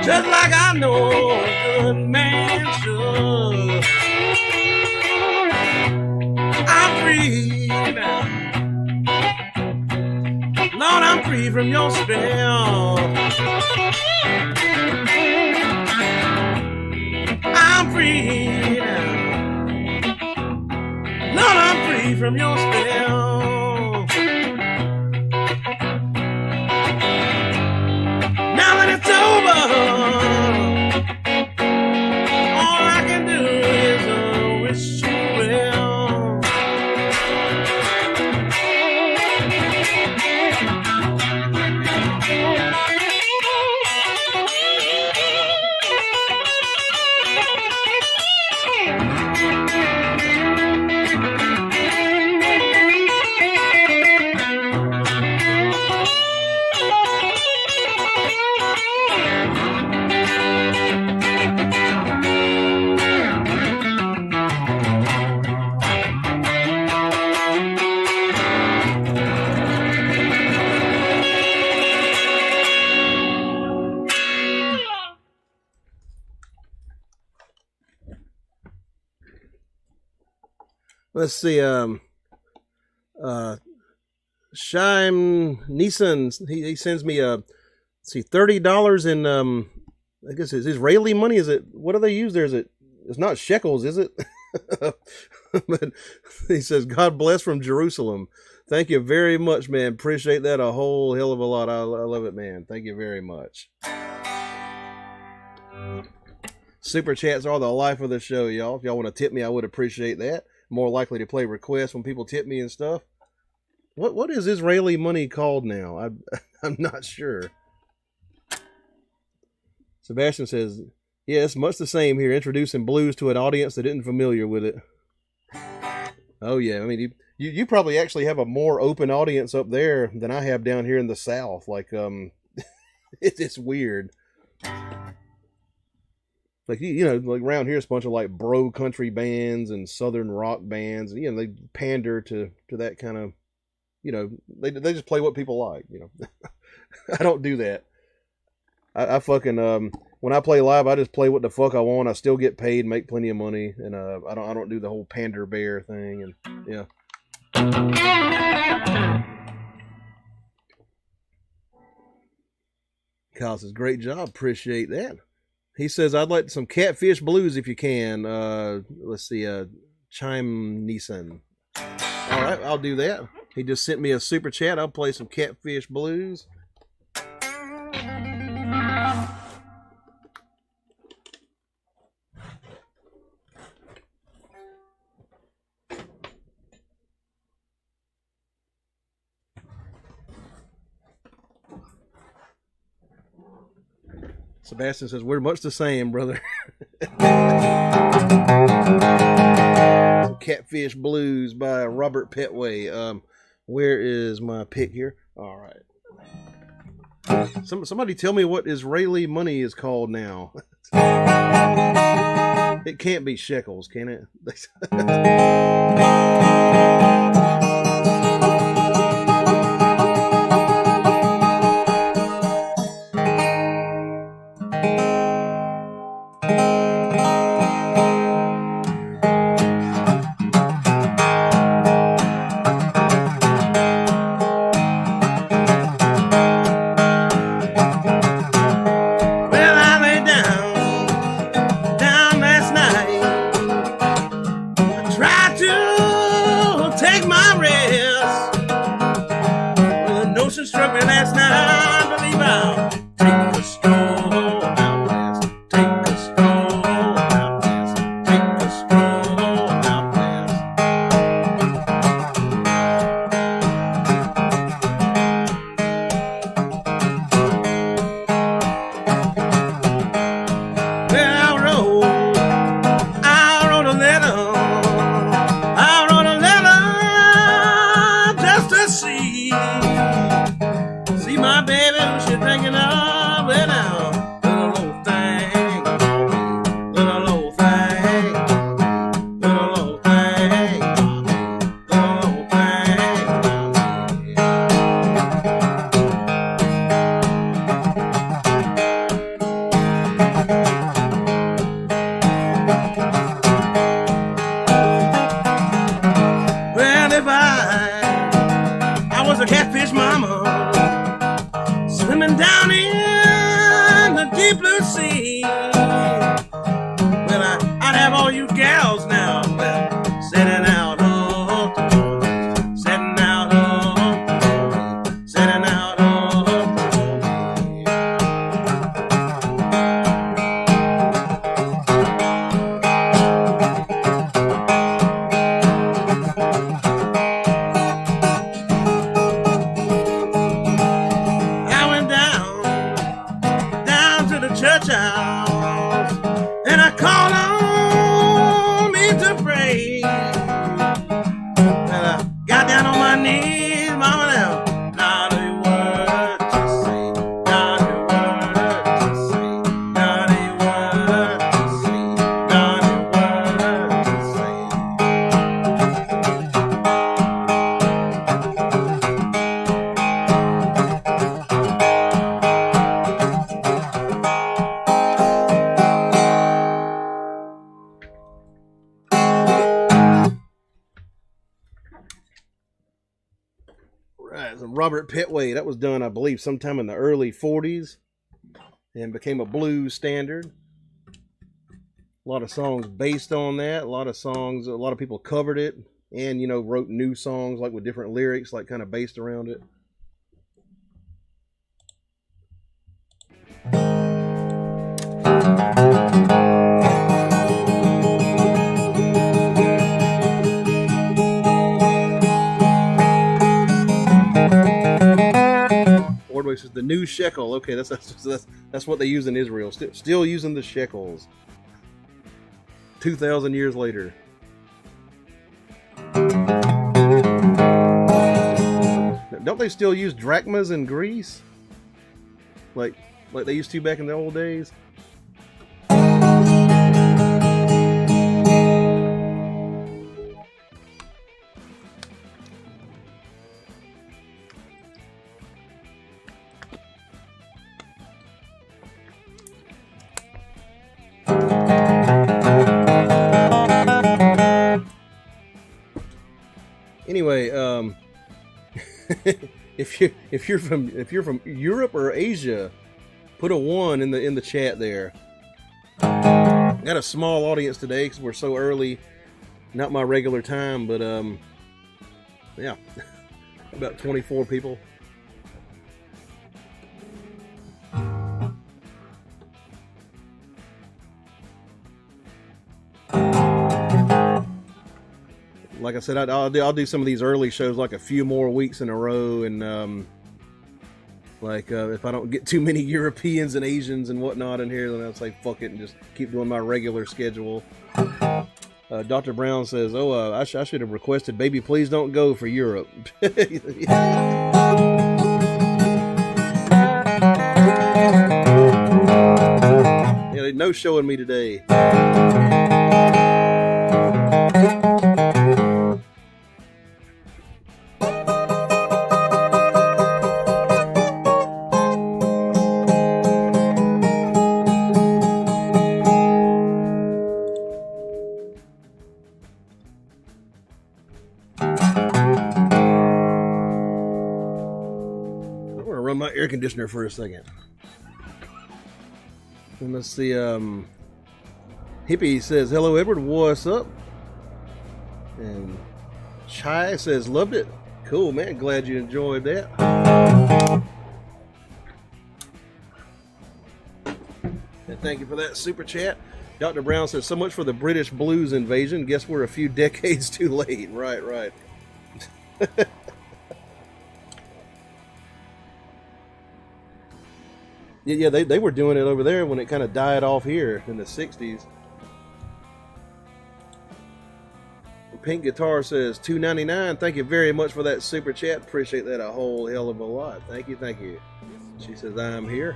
Just like I know a good man should. I'm free now. Lord, I'm free from your spell. I'm free now. Lord, I'm free from your spell. Now that it's over, all I can do is wish you well. Let's see, Shime Neeson, he sends me let's see, $30 in I guess it's Israeli money. Is it, what do they use there? Is it, it's not shekels, is it? But he says, God bless from Jerusalem. Thank you very much, man. Appreciate that a whole hell of a lot. I love it, man. Thank you very much. Super chats are the life of the show, y'all. If y'all want to tip me, I would appreciate that. More likely to play requests when people tip me and stuff. What is Israeli money called now? I'm not sure. Sebastian says, yeah, it's much the same here, introducing blues to an audience that isn't familiar with it. Oh yeah, I mean, you probably actually have a more open audience up there than I have down here in the South. Like, it's weird. Like, you know, like around here, it's a bunch of like bro country bands and southern rock bands, and you know, they pander to that kind of, you know, they just play what people like, you know. I don't do that. I fucking when I play live, I just play what the fuck I want. I still get paid, make plenty of money, and I don't do the whole pander bear thing, and yeah. Kyle says, great job, appreciate that. He says, I'd like some Catfish Blues if you can. Let's see, Chime Neeson. All right, I'll do that. He just sent me a super chat. I'll play some Catfish Blues. Sebastian says, we're much the same, brother. Catfish Blues by Robert Petway. Where is my pick here? All right. Somebody tell me what Israeli money is called now. It can't be shekels, can it? Struck me last night, I believe I'll take a stroll out west, take a stroll out west, take a stroll out west. Well, I wrote a letter, just to see my baby, who she thinking of, well now, little old thing, little old thing, little old thing, little old thing. Well, if I was a catfish mama, swimming down in the deep blue sea, well, I'd have all you gals now, well, setting out, setting out, setting out. Church house, and I call on me to pray. Well, I got down on my knees, mama, now, not a word to say, not a word to say, not a word to say, not a word to say. Right, so Robert Petway. That was done, I believe, sometime in the early 40s and became a blues standard. A lot of songs based on that. A lot of people covered it and, you know, wrote new songs like with different lyrics, like kind of based around it. Ordway says the new shekel. Okay, that's what they use in Israel. Still using the shekels. 2,000 years later. Don't they still use drachmas in Greece? Like they used to back in the old days? Anyway, if you're from Europe or Asia, put a 1 in the chat there. Got a small audience today because we're so early, not my regular time, but yeah, about 24 people. Like I said, I'll do some of these early shows like a few more weeks in a row, and if I don't get too many Europeans and Asians and whatnot in here, then I'll say fuck it and just keep doing my regular schedule. Dr. Brown says, "Oh, I should have requested, baby, please don't go for Europe." Yeah, no showing me today. I'm gonna run my air conditioner for a second. And let's see. Hippie says, "Hello, Edward. What's up?" And Chai says, "Loved it." Cool, man. Glad you enjoyed that. And thank you for that super chat. Dr. Brown says, "So much for the British blues invasion. Guess we're a few decades too late." Right. Yeah, they were doing it over there when it kind of died off here in the 60s. Pink Guitar says $2.99. Thank you very much for that super chat. Appreciate that a whole hell of a lot. Thank you. She says, "I'm here."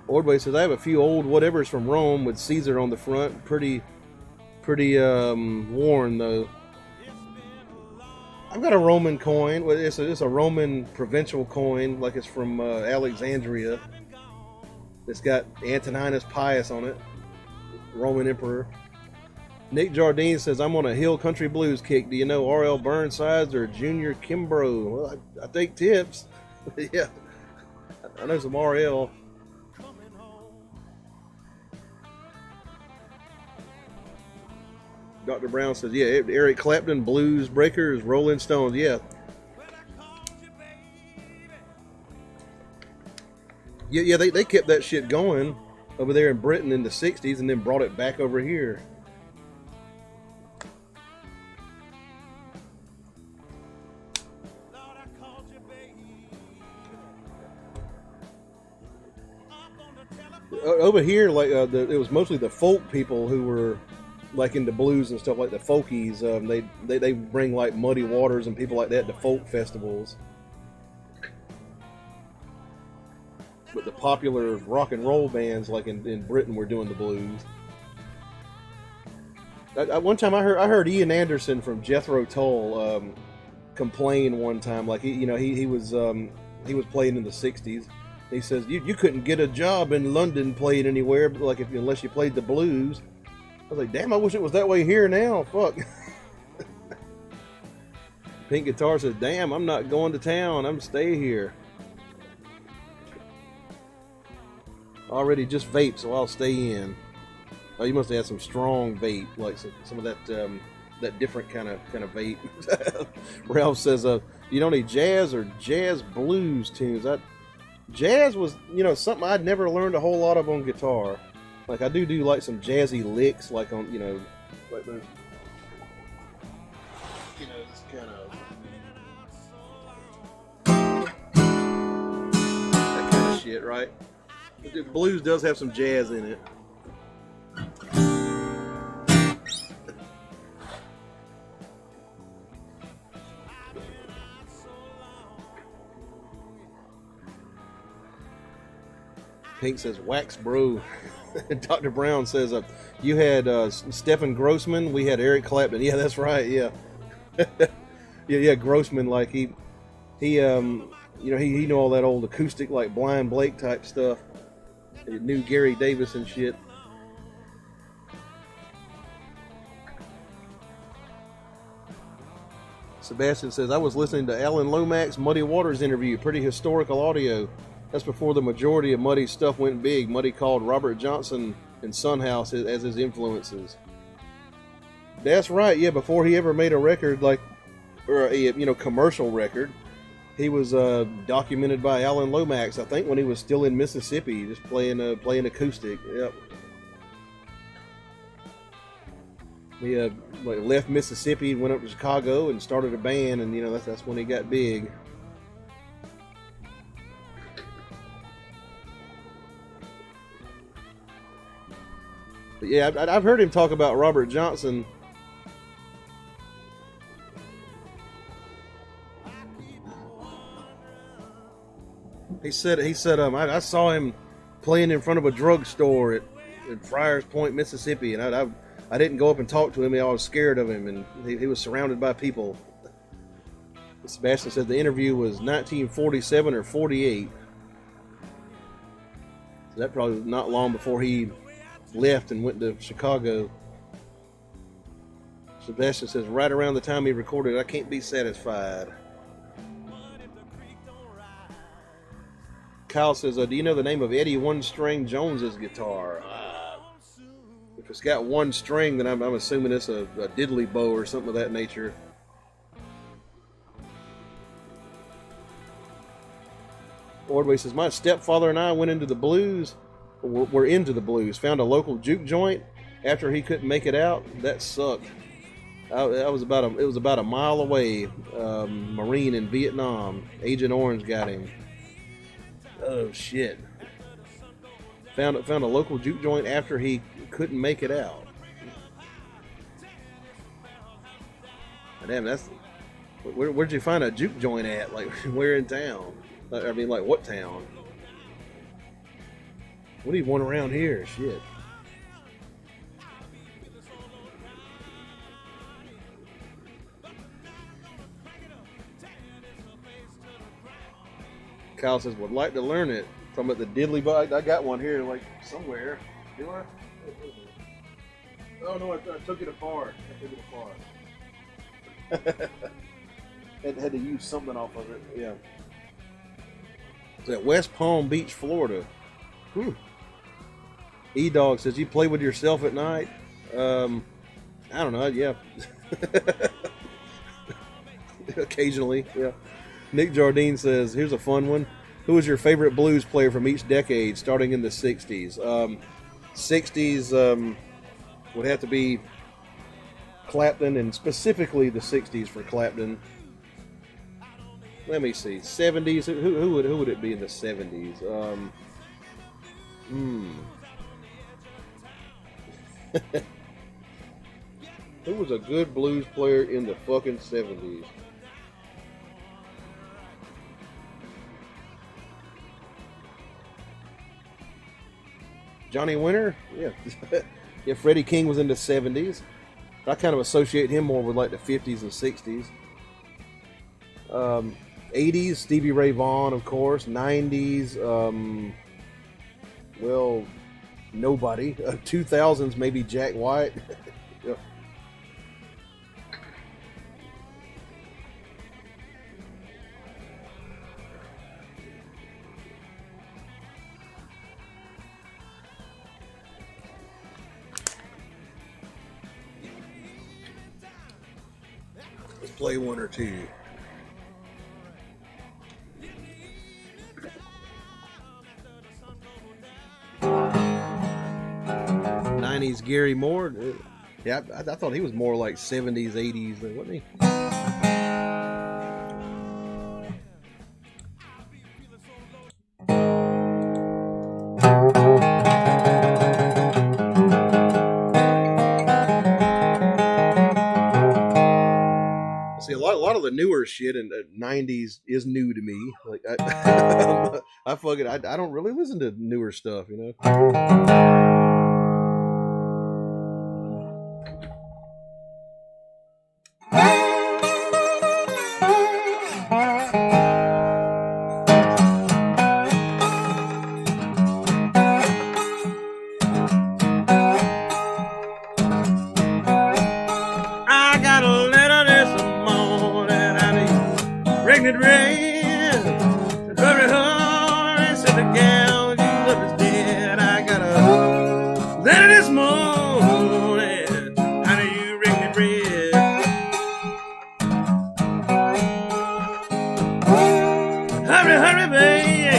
Ordway says, "I have a few old whatevers from Rome with Caesar on the front. Pretty worn though." I've got a Roman coin. Well, it's a Roman provincial coin, like it's from Alexandria. It's got Antoninus Pius on it, Roman emperor. Nick Jardine says, "I'm on a hill country blues kick. Do you know R.L. Burnsides or Junior Kimbrough?" Well, I take tips. Yeah, I know some R.L. Dr. Brown says, "Yeah, Eric Clapton, Blues Breakers, Rolling Stones." Yeah. Yeah, they kept that shit going over there in Britain in the 60s and then brought it back over here. Over here, like it was mostly the folk people who were like into blues and stuff, like the folkies. They bring like Muddy Waters and people like that to folk festivals. But the popular rock and roll bands, like in Britain, were doing the blues. One time I heard Ian Anderson from Jethro Tull complain one time, like he was playing in the 60s. He says you couldn't get a job in London playing anywhere, like unless you played the blues. I was like, damn, I wish it was that way here now. Fuck. Pink Guitar says, "Damn, I'm not going to town. I'm stay here. Already just vape, so I'll stay in." Oh, you must have had some strong vape, like some of that different kind of vape. Ralph says, "You know any jazz or jazz blues tunes?" Jazz was, something I'd never learned a whole lot of on guitar. Like I do like some jazzy licks, like on, like those, this kind of that kind of shit, right? But the blues does have some jazz in it. Pink says, "Wax bro." Dr. Brown says, "You had Stephen Grossman. We had Eric Clapton." Yeah, that's right. Yeah, yeah. Grossman, like he knew all that old acoustic, like Blind Blake type stuff. He knew Gary Davis and shit. Sebastian says, "I was listening to Alan Lomax's Muddy Waters interview. Pretty historical audio. That's before the majority of Muddy's stuff went big. Muddy called Robert Johnson and Sunhouse as his influences." That's right. Yeah, before he ever made a record, like, or a commercial record, he was documented by Alan Lomax. I think when he was still in Mississippi, just playing acoustic. Yep. He left Mississippi, went up to Chicago, and started a band, and that's when he got big. Yeah, I've heard him talk about Robert Johnson. He said I saw him playing in front of a drugstore at Friars Point, Mississippi, and I didn't go up and talk to him. I was scared of him, and he was surrounded by people. Sebastian said the interview was 1947 or 48. So that probably was not long before he left and went to Chicago. Sebastian says right around the time he recorded I Can't Be Satisfied. Kyle says, do you know the name of Eddie One String Jones's guitar? If it's got one string, then I'm assuming it's a diddly bow or something of that nature. Ordway says, my stepfather and I went into the blues. We're into the blues. Found a local juke joint after he couldn't make it out. That sucked. It was about a mile away. Marine in Vietnam. Agent Orange got him. Oh shit! Found a local juke joint after he couldn't make it out. Damn, where'd you find a juke joint at? Like, where in town? I mean, like, what town? What do you want around here? Shit. Kyle says, would like to learn it. Talking about the diddly bug. I got one here, like, somewhere. Do I? Oh, no, I took it apart. Had to use something off of it. Yeah. It's at West Palm Beach, Florida. E-Dog says, you play with yourself at night? I don't know. Yeah. Occasionally, yeah. Nick Jardine says, here's a fun one. Who was your favorite blues player from each decade, starting in the 60s? 60s would have to be Clapton, and specifically the 60s for Clapton. Let me see. 70s, who would it be in the 70s? Who was a good blues player in the fucking 70s? Johnny Winter? Yeah. Yeah, Freddie King was in the 70s. I kind of associate him more with like the 50s and 60s. 80s, Stevie Ray Vaughan, of course. 90s, well, nobody. 2000s, maybe Jack White. Yeah. Let's play one or two. '90s Gary Moore. Yeah, I thought he was more like 70s, 80s, wasn't he? See, a lot of the newer shit in the '90s is new to me. Like, I don't really listen to newer stuff, you know. Pregnant red, hurry, hurry, said the gal you love is dead. I got a letter this morning, how do you ring it red? Hurry, hurry, baby,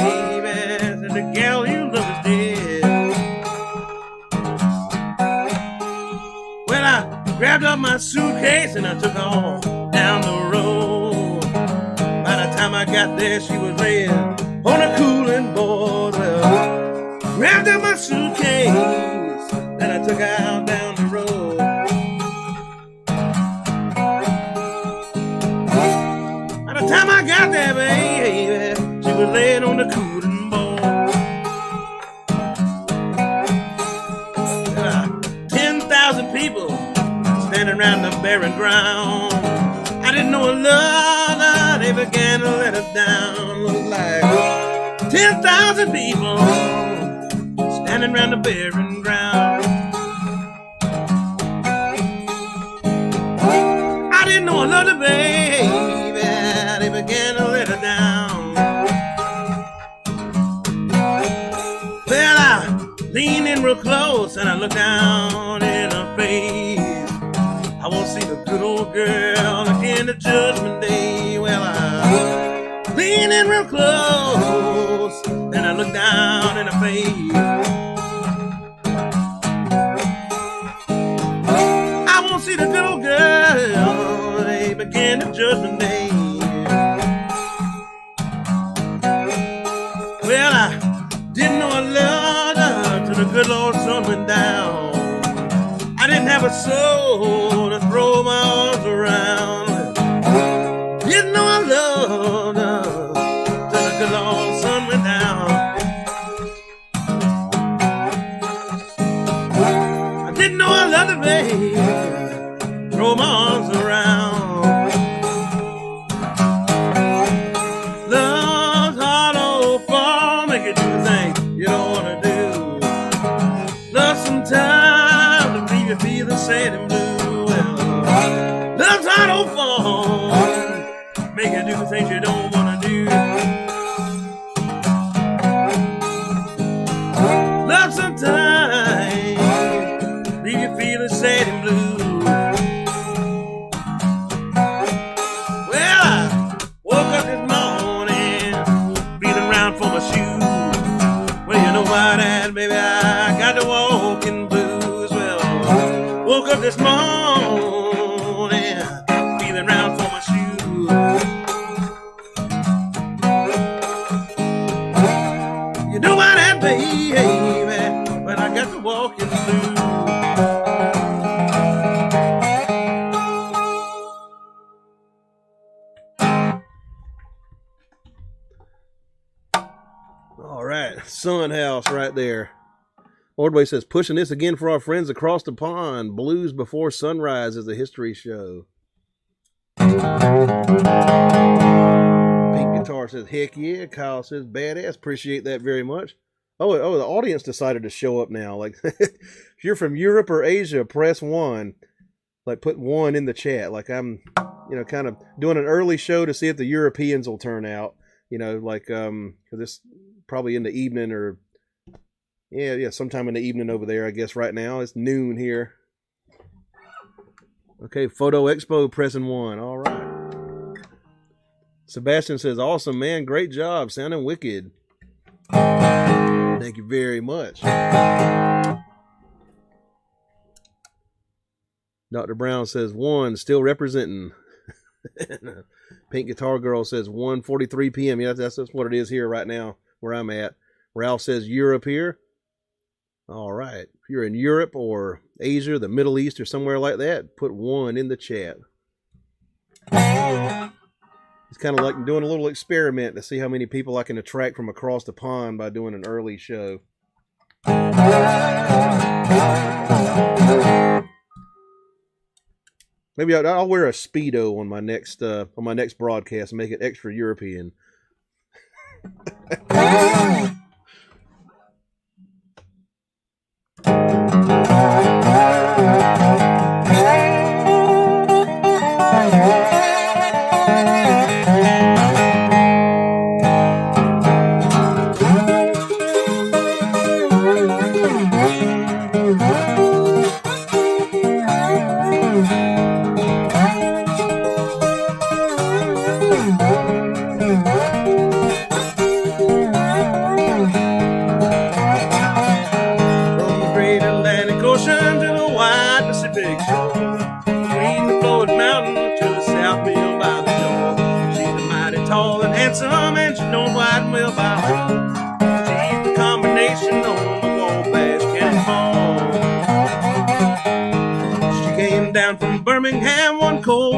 said the gal you love is dead. Well, I grabbed up my suitcase and I took off down the road. I got there, she was laying on a cooling board. Well, grabbed up my suitcase and I took her out down the road. By the time I got there, baby, she was laying on the cooling board. 10,000 people standing around the barren ground. I didn't know a love, they began to let us down. Looked like 10,000 people standing around the barren ground. I didn't know a love, baby, they began to let her down. Well, I leaned in real close and I looked down in her face. I won't see the good old girl again the judgment day. Well, I leaned in real close and I looked down in her face. I won't see the good old girl, they began the judgment day. Well, I didn't know I loved her till the good Lord's sun went down. I didn't have a soul to throw my arms around. Didn't know I loved her till the good Lord's sun went down. I didn't know I loved her, baby. Throw my arms around. Love's hard old fall, make you do things you don't want to do. Love sometimes to leave you feeling sad and blue. Well, love's hard old fall, make you do things you don't want to do. Love sometimes leave you feeling sad and blue. Well, I woke up this morning feeling round for my shoes. Well, you know why that, baby, I got the walking blues. Well, woke up this morning feeling round for my shoes. You know why that, baby, but I got the walking blues. All right, Sun House right there. Ordway says, pushing this again for our friends across the pond. Blues Before Sunrise is a history show. Pink Guitar says, heck yeah. Kyle says, badass. Appreciate that very much. Oh, the audience decided to show up now. Like, if you're from Europe or Asia, press 1. Like, put 1 in the chat. Like, I'm, kind of doing an early show to see if the Europeans will turn out. Like, 'cause this probably in the evening or, yeah, sometime in the evening over there, I guess right now. It's noon here. Okay, Photo Expo pressing 1. All right. Sebastian says, awesome, man. Great job. Sounding wicked. Thank you very much. Dr. Brown says, 1, still representing. Pink Guitar Girl says 1:43 p.m. Yeah, that's what it is here right now where I'm at. Ralph says Europe here. All right. If you're in Europe or Asia, the Middle East, or somewhere like that, put 1 in the chat. It's kind of like doing a little experiment to see how many people I can attract from across the pond by doing an early show. Maybe I'll wear a Speedo on my next broadcast and make it extra European.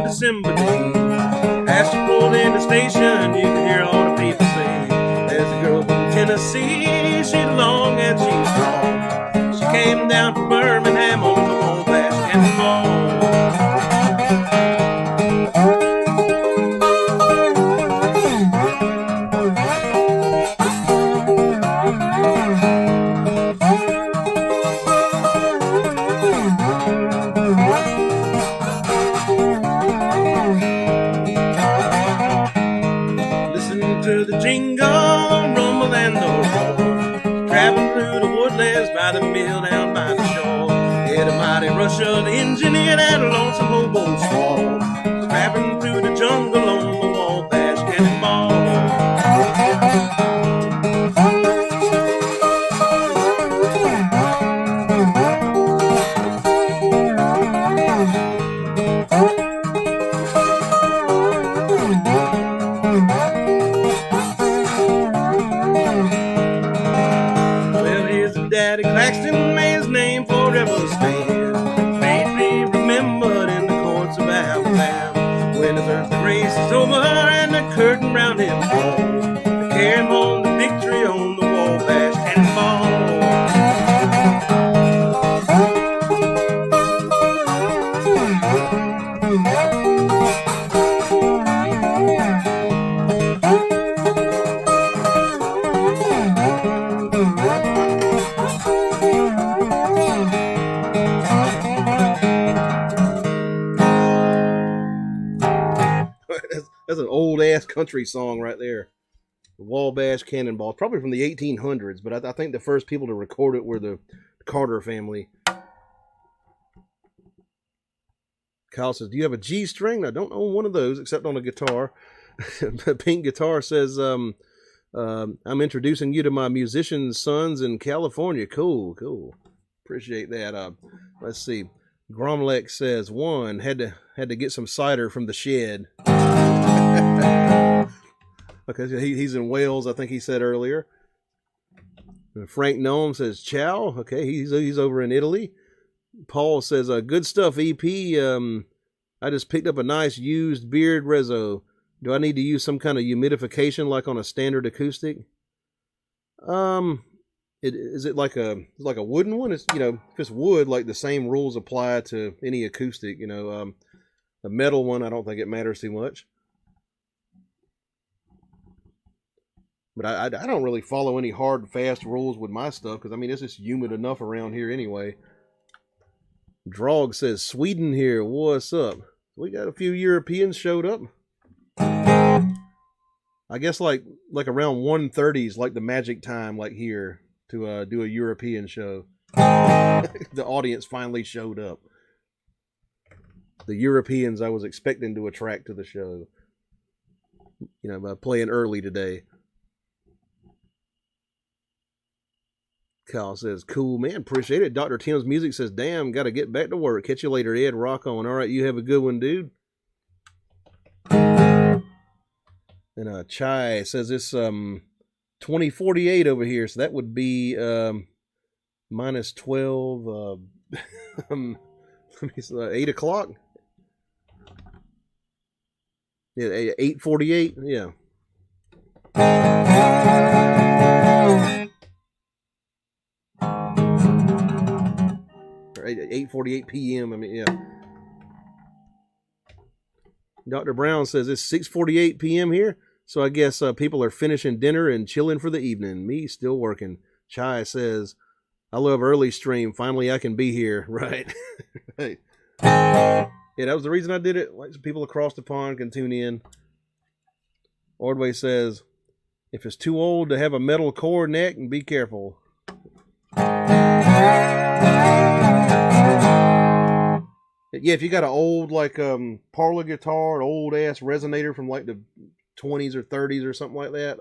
December day. As she pulled in the station, you could hear all the people say, there's a girl from Tennessee, she's long and she's tall. She came down from Birmingham on the Wabash Cannonball. To the jingle, rumble, and the roar, traveling through the woodlands by the mill down by the shore. Hit a mighty rush of the engine in that lonesome hobo squall, traveling through the jungle on the Wabash Cannonball. Daddy Claxton, may his name forever stand, faithfully remembered in the courts of Alabama. When his earthly race is over and the curtain round him falls, they carry him home to victory on the Wabash Cannonball. That's an old ass country song right there. The Wabash Cannonball, probably from the 1800s, but I think the first people to record it were the Carter family. Kyle says, do you have a G string? I don't own one of those except on a guitar. Pink Guitar says, I'm introducing you to my musician sons in California. Cool. Appreciate that. Let's see. Gromlek says, one, had to get some cider from the shed. Okay, he's in Wales, I think he said earlier. Frank Noam says, ciao. Okay, he's over in Italy. Paul says, good stuff, EP. I just picked up a nice used beard reso. Do I need to use some kind of humidification like on a standard acoustic? Is it like a wooden one? It's, if it's wood, like the same rules apply to any acoustic. A metal one, I don't think it matters too much. But I don't really follow any hard, fast rules with my stuff because, it's just humid enough around here anyway. Drog says, Sweden here, what's up? We got a few Europeans showed up. I guess like around 1:30 is like the magic time, like here, to do a European show. The audience finally showed up. The Europeans I was expecting to attract to the show. By playing early today. Kyle says, cool, man. Appreciate it. Dr. Tim's Music says, damn, got to get back to work. Catch you later, Ed. Rock on. All right, you have a good one, dude. And Chai says it's 2048 over here, so that would be minus 12, let me see, 8 o'clock. Yeah, 8:48. Yeah. 8:48 p.m. Yeah. Dr. Brown says it's 6:48 p.m. here, so I guess people are finishing dinner and chilling for the evening. Me still working. Chai says, I love early stream. Finally, I can be here. Right. Right. Yeah, that was the reason I did it. Like, so people across the pond can tune in. Ordway says, if it's too old to have a metal core neck, and be careful. Yeah, if you got an old parlor guitar, an old ass resonator from like the 20s or 30s or something like that,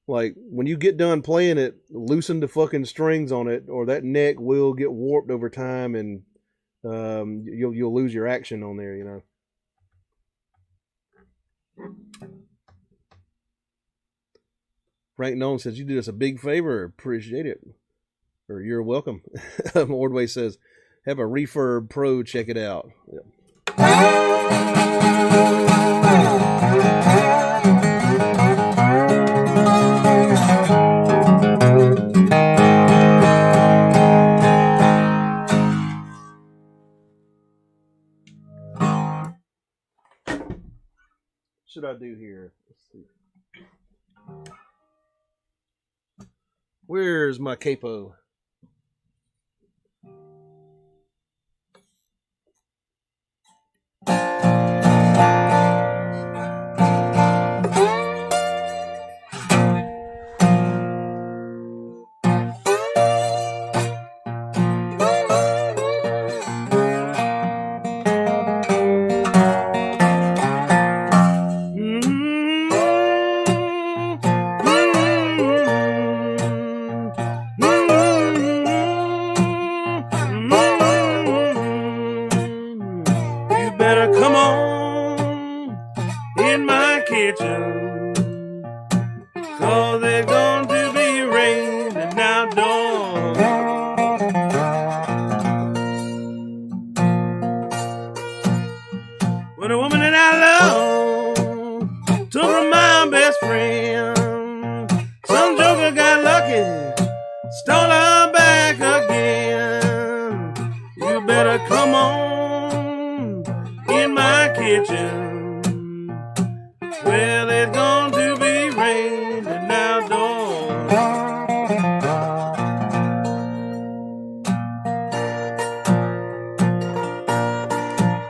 like when you get done playing it, loosen the fucking strings on it, or that neck will get warped over time, and you'll lose your action on there, Frank Nolan says, you did us a big favor. Appreciate it. Or you're welcome. Ordway says, have a Refurb Pro check it out. Yep. Should I do here? Let's see. Where's my capo?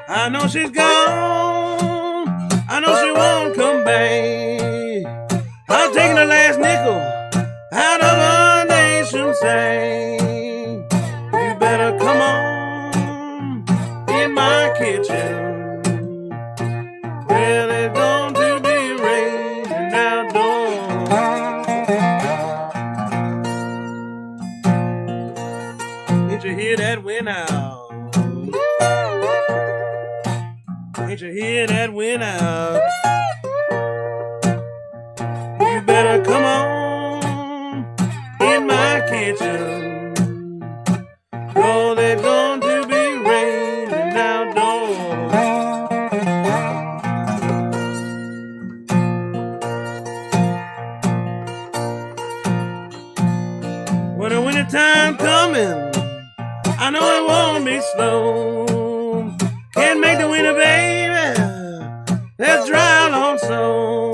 I know she's gone. I know she won't come back. I'm taking the last nickel out of a nation's sack. You better come on in my kitchen. Well, it's going to be raining outdoors. Did you hear that wind howl? Can't you hear that wind out? You better come on in my kitchen. Oh, there's going to be raining outdoors. When the winter time coming, I know it won't be slow. Can't make the winter, baby. Let's dry on so.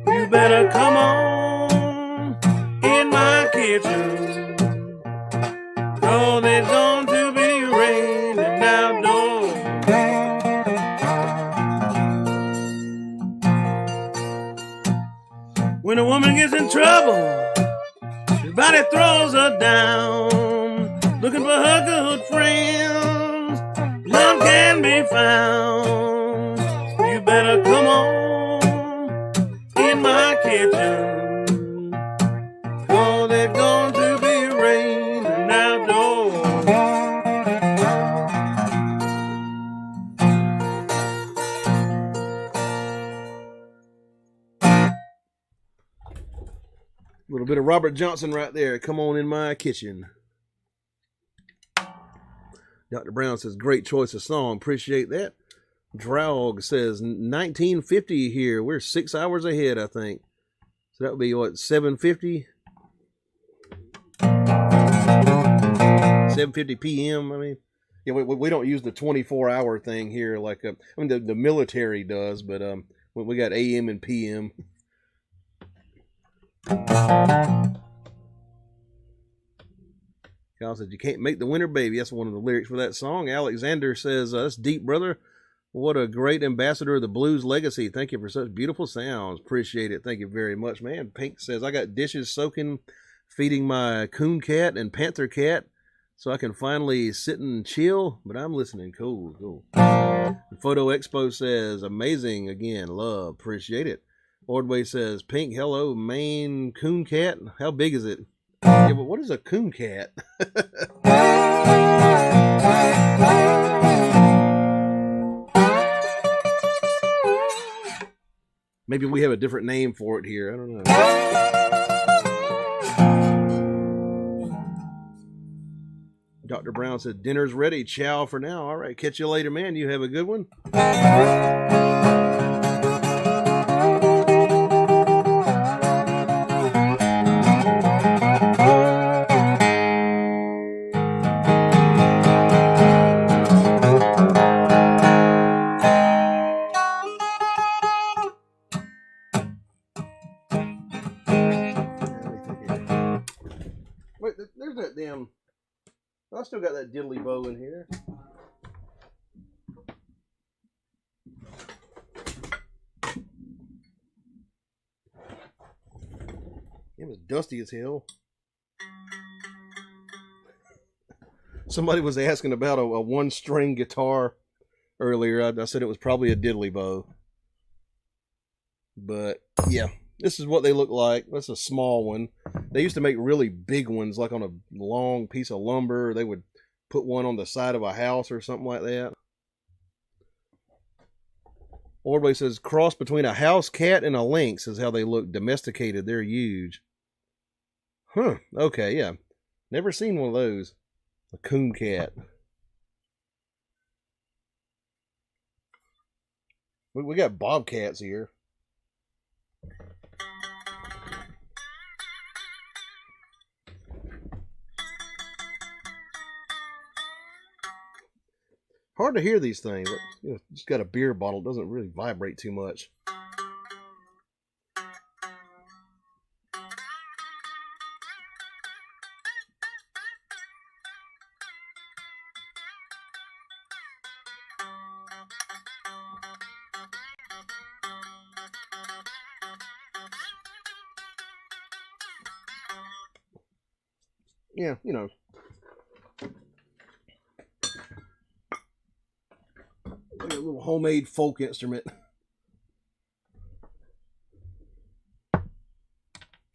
You better come on in my kitchen. Oh, there's going to be raining outdoors. When a woman gets in trouble, everybody throws her down, looking for her good friends. None can be found. You better come on in my kitchen. Oh, there's going to be raining outdoors. A little bit of Robert Johnson right there. Come on in my kitchen. Dr. Brown says, great choice of song. Appreciate that. Draug says, 1950 here. We're 6 hours ahead, I think. So that would be, what, 7:50? 7:50 p.m., I mean. Yeah, we don't use the 24-hour thing here like, I mean, the military does, but we got AM and PM. Kyle said, you can't make the winter baby. That's one of the lyrics for that song. Alexander says, that's deep, brother. What a great ambassador of the blues legacy. Thank you for such beautiful sounds. Appreciate it. Thank you very much, man. Pink says, I got dishes soaking, feeding my coon cat and panther cat so I can finally sit and chill, but I'm listening. Cool. Photo Expo says, amazing. Again, love. Appreciate it. Ordway says, Pink, hello, Maine coon cat. How big is it? Yeah, but what is a coon cat? Maybe we have a different name for it here. I don't know. Dr. Brown said, dinner's ready. Ciao for now. All right. Catch you later, man. You have a good one. Wait, there's that damn... I still got that diddly bow in here. It was dusty as hell. Somebody was asking about a one-string guitar earlier. I said it was probably a diddly bow. But, yeah. This is what they look like. That's a small one. They used to make really big ones, like on a long piece of lumber. They would put one on the side of a house or something like that. Ordway says, cross between a house cat and a lynx is how they look. Domesticated. They're huge. Huh. Okay, yeah. Never seen one of those. A coon cat. We got bobcats here. Hard to hear these things. But, it's got a beer bottle. It doesn't really vibrate too much. Yeah, like a little homemade folk instrument.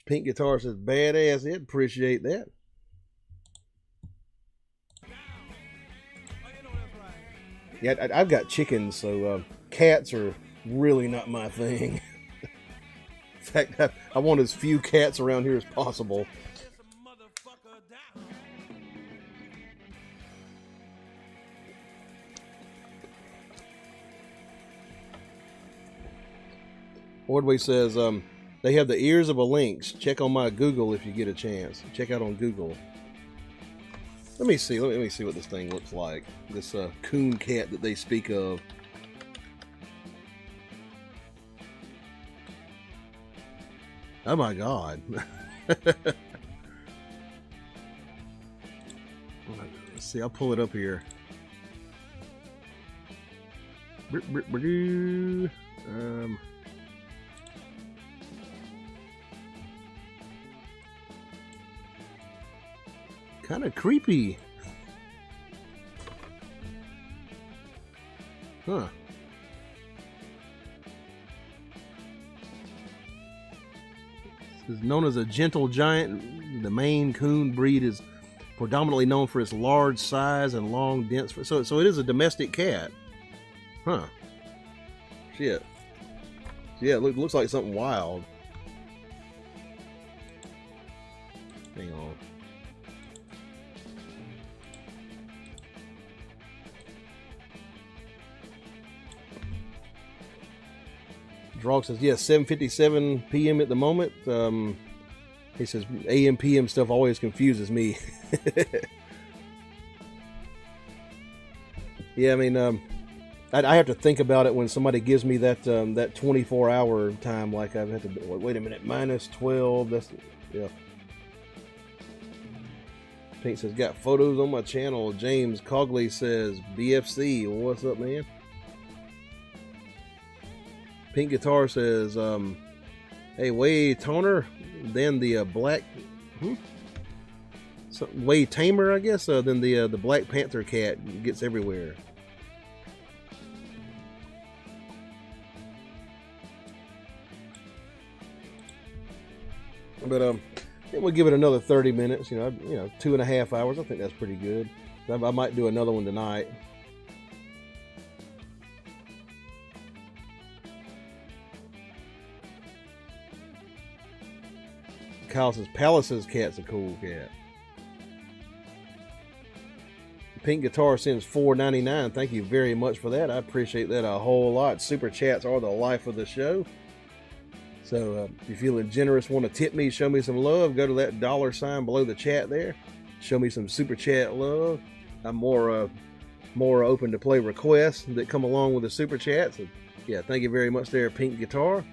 Pink Guitar says, badass. I'd appreciate that. Yeah, I've got chickens, so cats are really not my thing. In fact, I want as few cats around here as possible. Ordway says, they have the ears of a lynx. Check on my Google if you get a chance. Check out on Google. Let me see what this thing looks like. This coon cat that they speak of. Oh my God. Let's see, I'll pull it up here. Kind of creepy. Huh. This is known as a gentle giant. The Maine Coon breed is predominantly known for its large size and long, dense. So it is a domestic cat. Huh. Shit. Yeah, it looks like something wild. Hang on. Drog says, yes, 7:57 p.m. at the moment. He says, AM, PM stuff always confuses me. Yeah, I mean, I have to think about it when somebody gives me that 24-hour time. Like, I have to, wait a minute, -12. That's, yeah. Pink says, got photos on my channel. James Cogley says, BFC. Well, what's up, man? Pink Guitar says, hey, way toner than the black, way tamer, I guess, than the Black Panther cat gets everywhere. But we'll give it another 30 minutes. 2.5 hours. I think that's pretty good. I might do another one tonight. Kyle says, Palace's cat's a cool cat. Pink Guitar sends $4.99. Thank you very much for that. I appreciate that a whole lot. Super chats are the life of the show. So if you're feeling generous, want to tip me, show me some love, go to that $ below the chat there. Show me some super chat love. I'm more open to play requests that come along with the super chats. So, yeah, thank you very much there, Pink Guitar.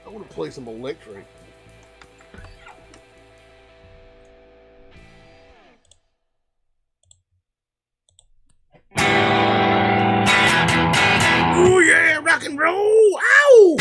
I want to play some electric. Ooh yeah, rock and roll. Ow!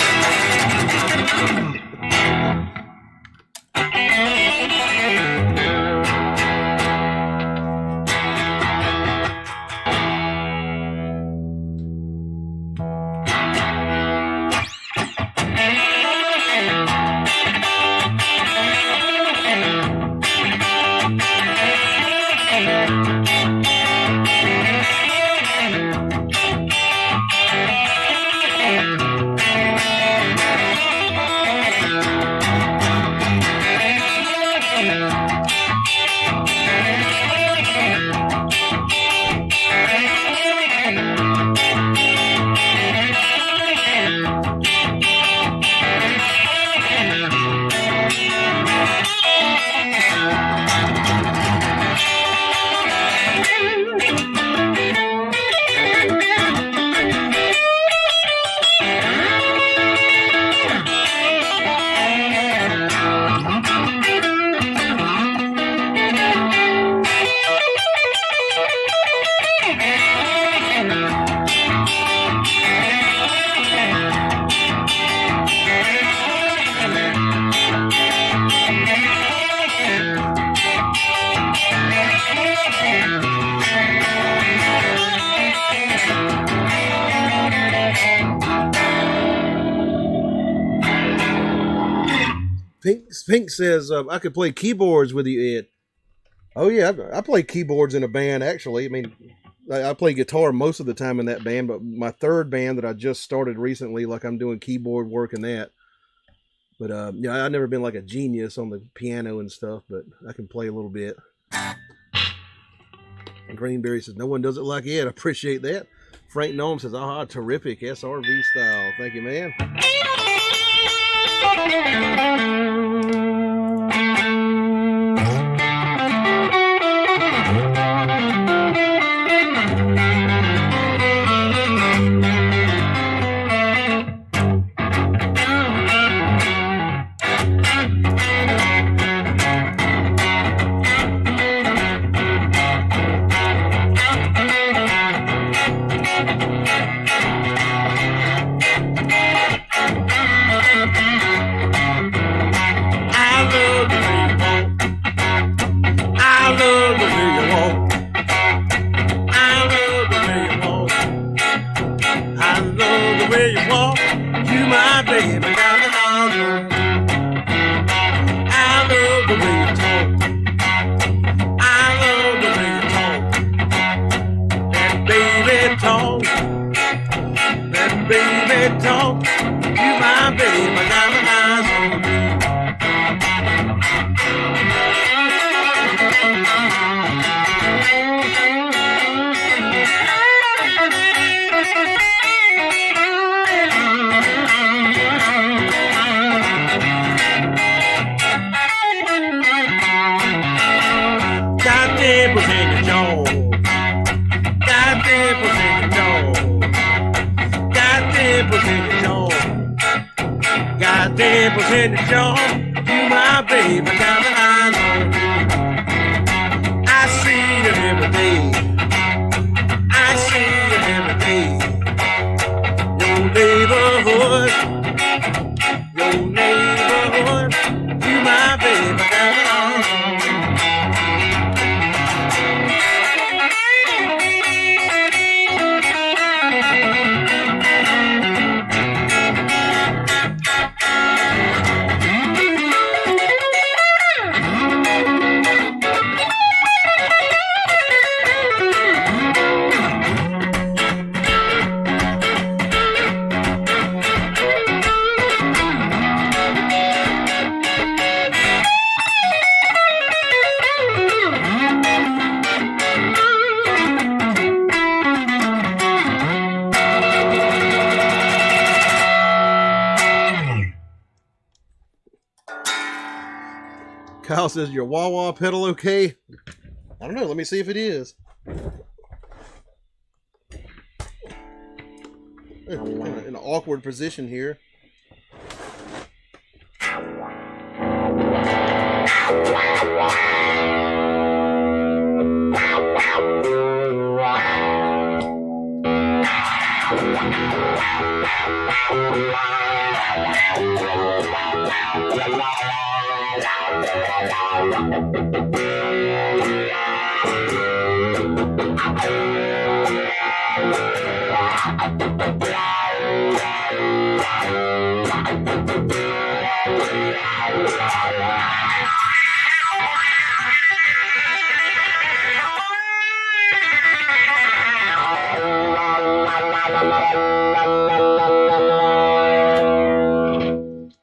Pink says, I could play keyboards with you, Ed. Oh, yeah, I play keyboards in a band, actually. I mean, I play guitar most of the time in that band, but my third band that I just started recently, like I'm doing keyboard work in that. But, yeah, I've never been like a genius on the piano and stuff, but I can play a little bit. And Greenberry says, no one does it like Ed. I appreciate that. Frank Noam says, aha, terrific, SRV style. Thank you, man. Kyle says, your wah-wah pedal okay? I don't know. Let me see if it is. Kind of in an awkward position here.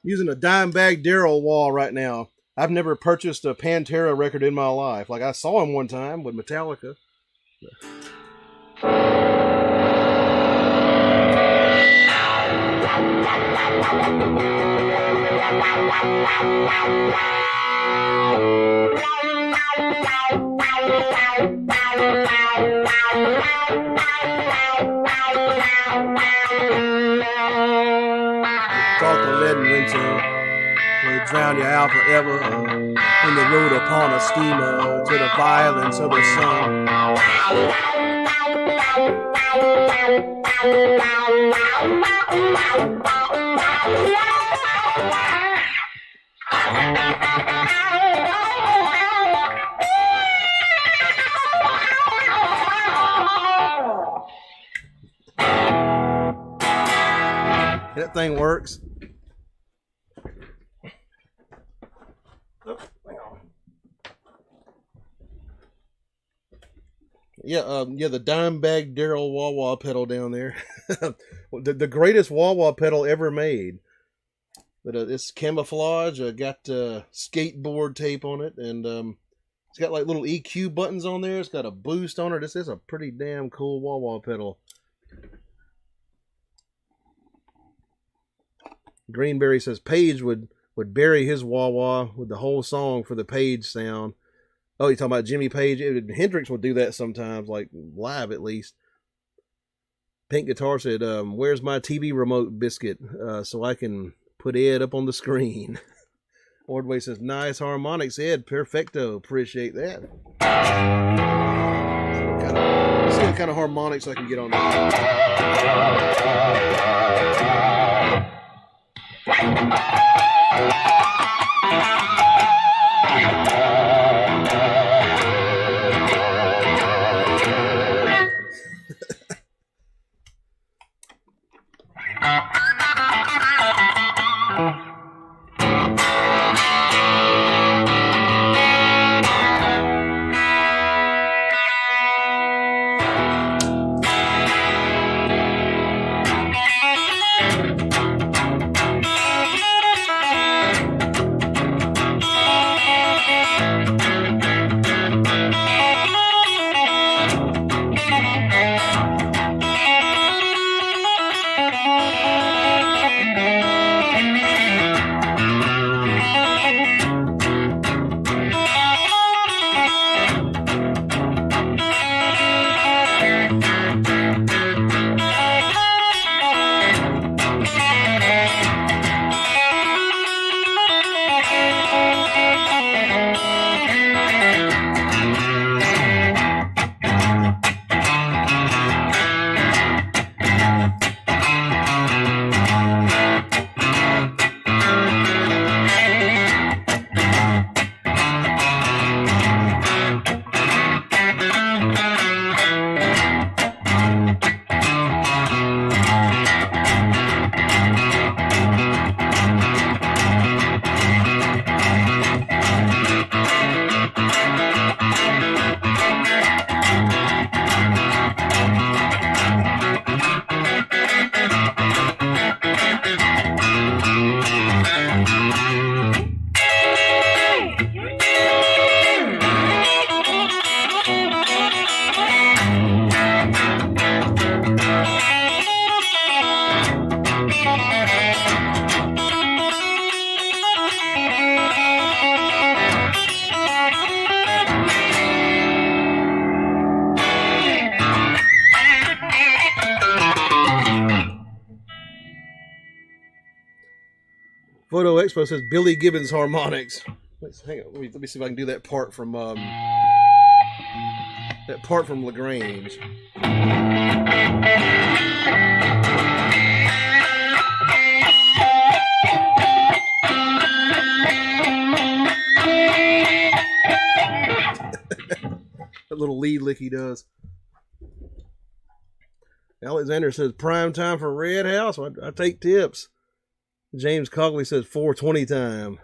Using a Dimebag Darrell wall right now. I've never purchased a Pantera record in my life. Like, I saw him one time with Metallica. Thought the lead and winter would drown you out forever when they rode upon a steamer to the violence of the sun. That thing works. Yeah, the Dimebag Darrell wah-wah pedal down there. the greatest wah-wah pedal ever made. But it's camouflage. Got skateboard tape on it, and it's got like little EQ buttons on there. It's got a boost on it. This is a pretty damn cool wah-wah pedal. Greenberry says Page would bury his wah-wah with the whole song for the Page sound. Oh, you're talking about Jimmy Page? Hendrix would do that sometimes, like live at least. Pink Guitar said, where's my TV remote biscuit so I can put Ed up on the screen? Ordway says, nice harmonics, Ed. Perfecto. Appreciate that. Let's see what kind of harmonics I can get on that. Photo Expo says Billy Gibbons harmonics. Hang on, let me see if I can do that part from LaGrange. That little lead lick he does. Alexander says prime time for Red House. I take tips. James Cogley says 4:20 time.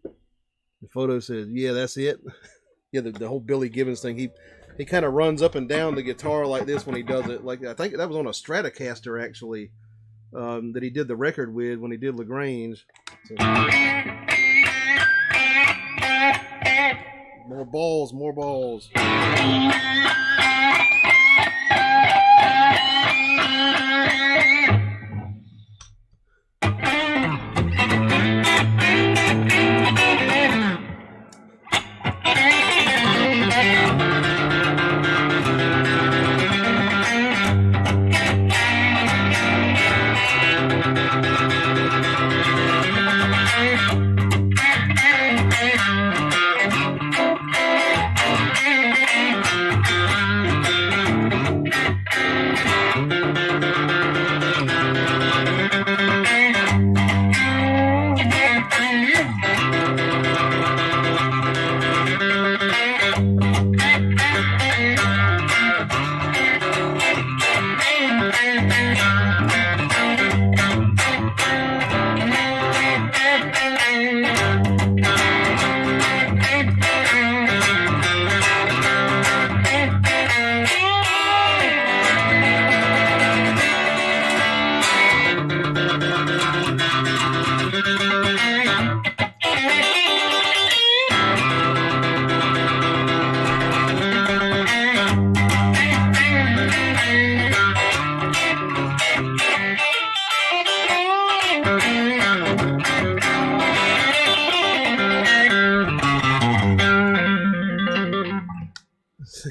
The photo says, yeah, that's it. Yeah, the whole Billy Gibbons thing. He kind of runs up and down the guitar like this when he does it. Like I think that was on a Stratocaster actually, that he did the record with when he did LaGrange. So, more balls, more balls.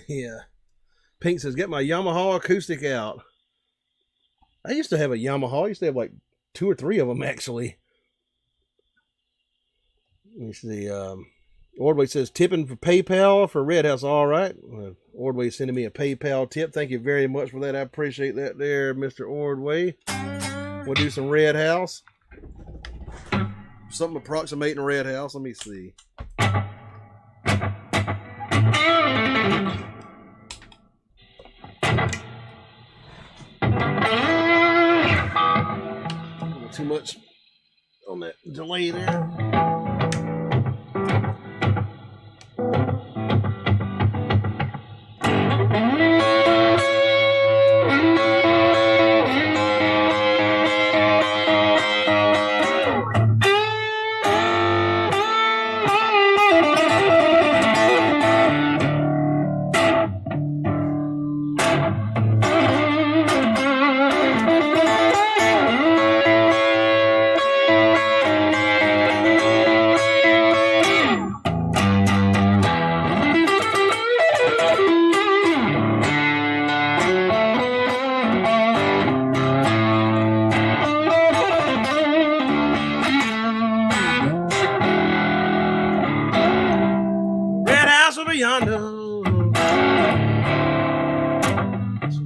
Yeah. Pink says, get my Yamaha acoustic out. I used to have a Yamaha. I used to have like 2 or 3 of them, actually. Let me see. Ordway says, tipping for PayPal for Red House. All right. Ordway sending me a PayPal tip. Thank you very much for that. I appreciate that there, Mr. Ordway. We'll do some Red House. Something approximating Red House. Let me see. Too much on that delay there.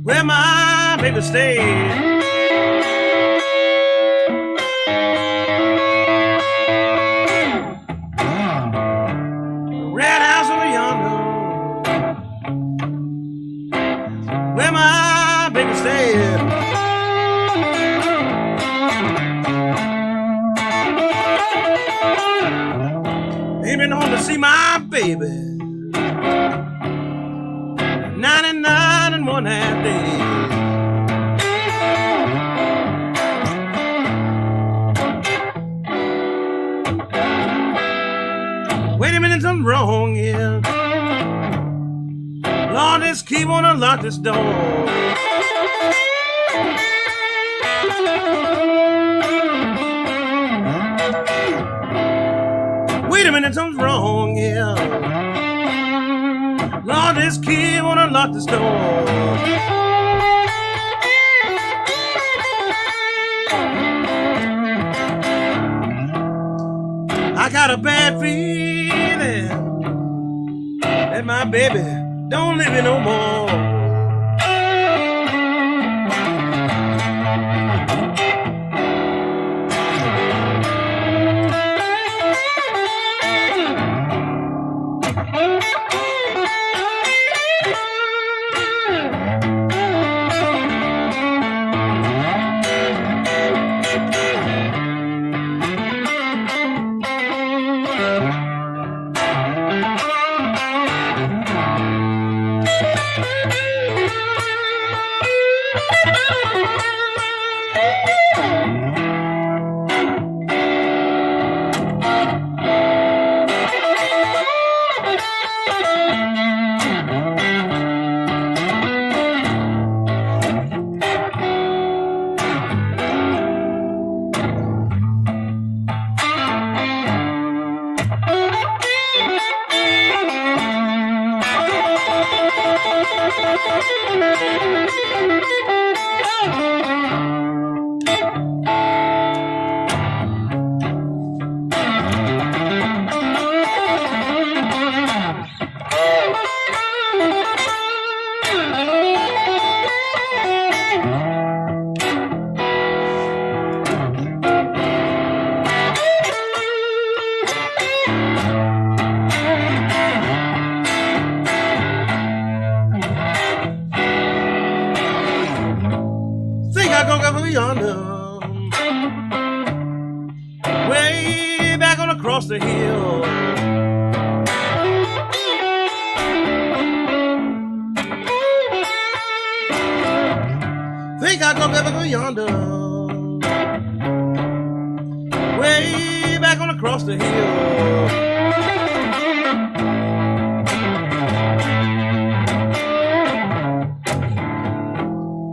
Where my baby stays. Red house over yonder, where my baby stays. Ain't been home to see my baby 99 and 1/2 days. Wait a minute, something's wrong here. Lord, this key won't unlock this door. Wait a minute, something's wrong here. Lord, this key won't unlock this door. got a bad feeling that my baby don't live here no more. I go over yonder, way back on across the hill. Think I go over yonder, way back on across the hill.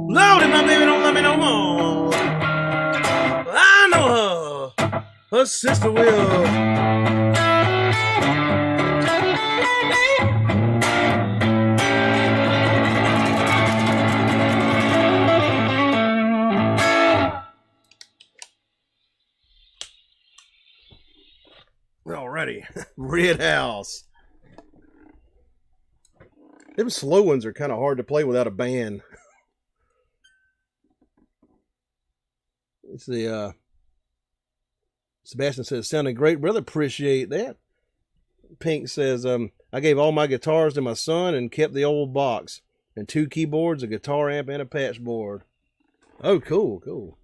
Lordy, my baby don't love me no more. I know her sister will. Alrighty, Red House. Them slow ones are kind of hard to play without a band. Let's see, Sebastian says, sounding great, brother. Appreciate that. Pink says, I gave all my guitars to my son and kept the old box and 2 keyboards, a guitar amp, and a patch board. Oh, cool, cool.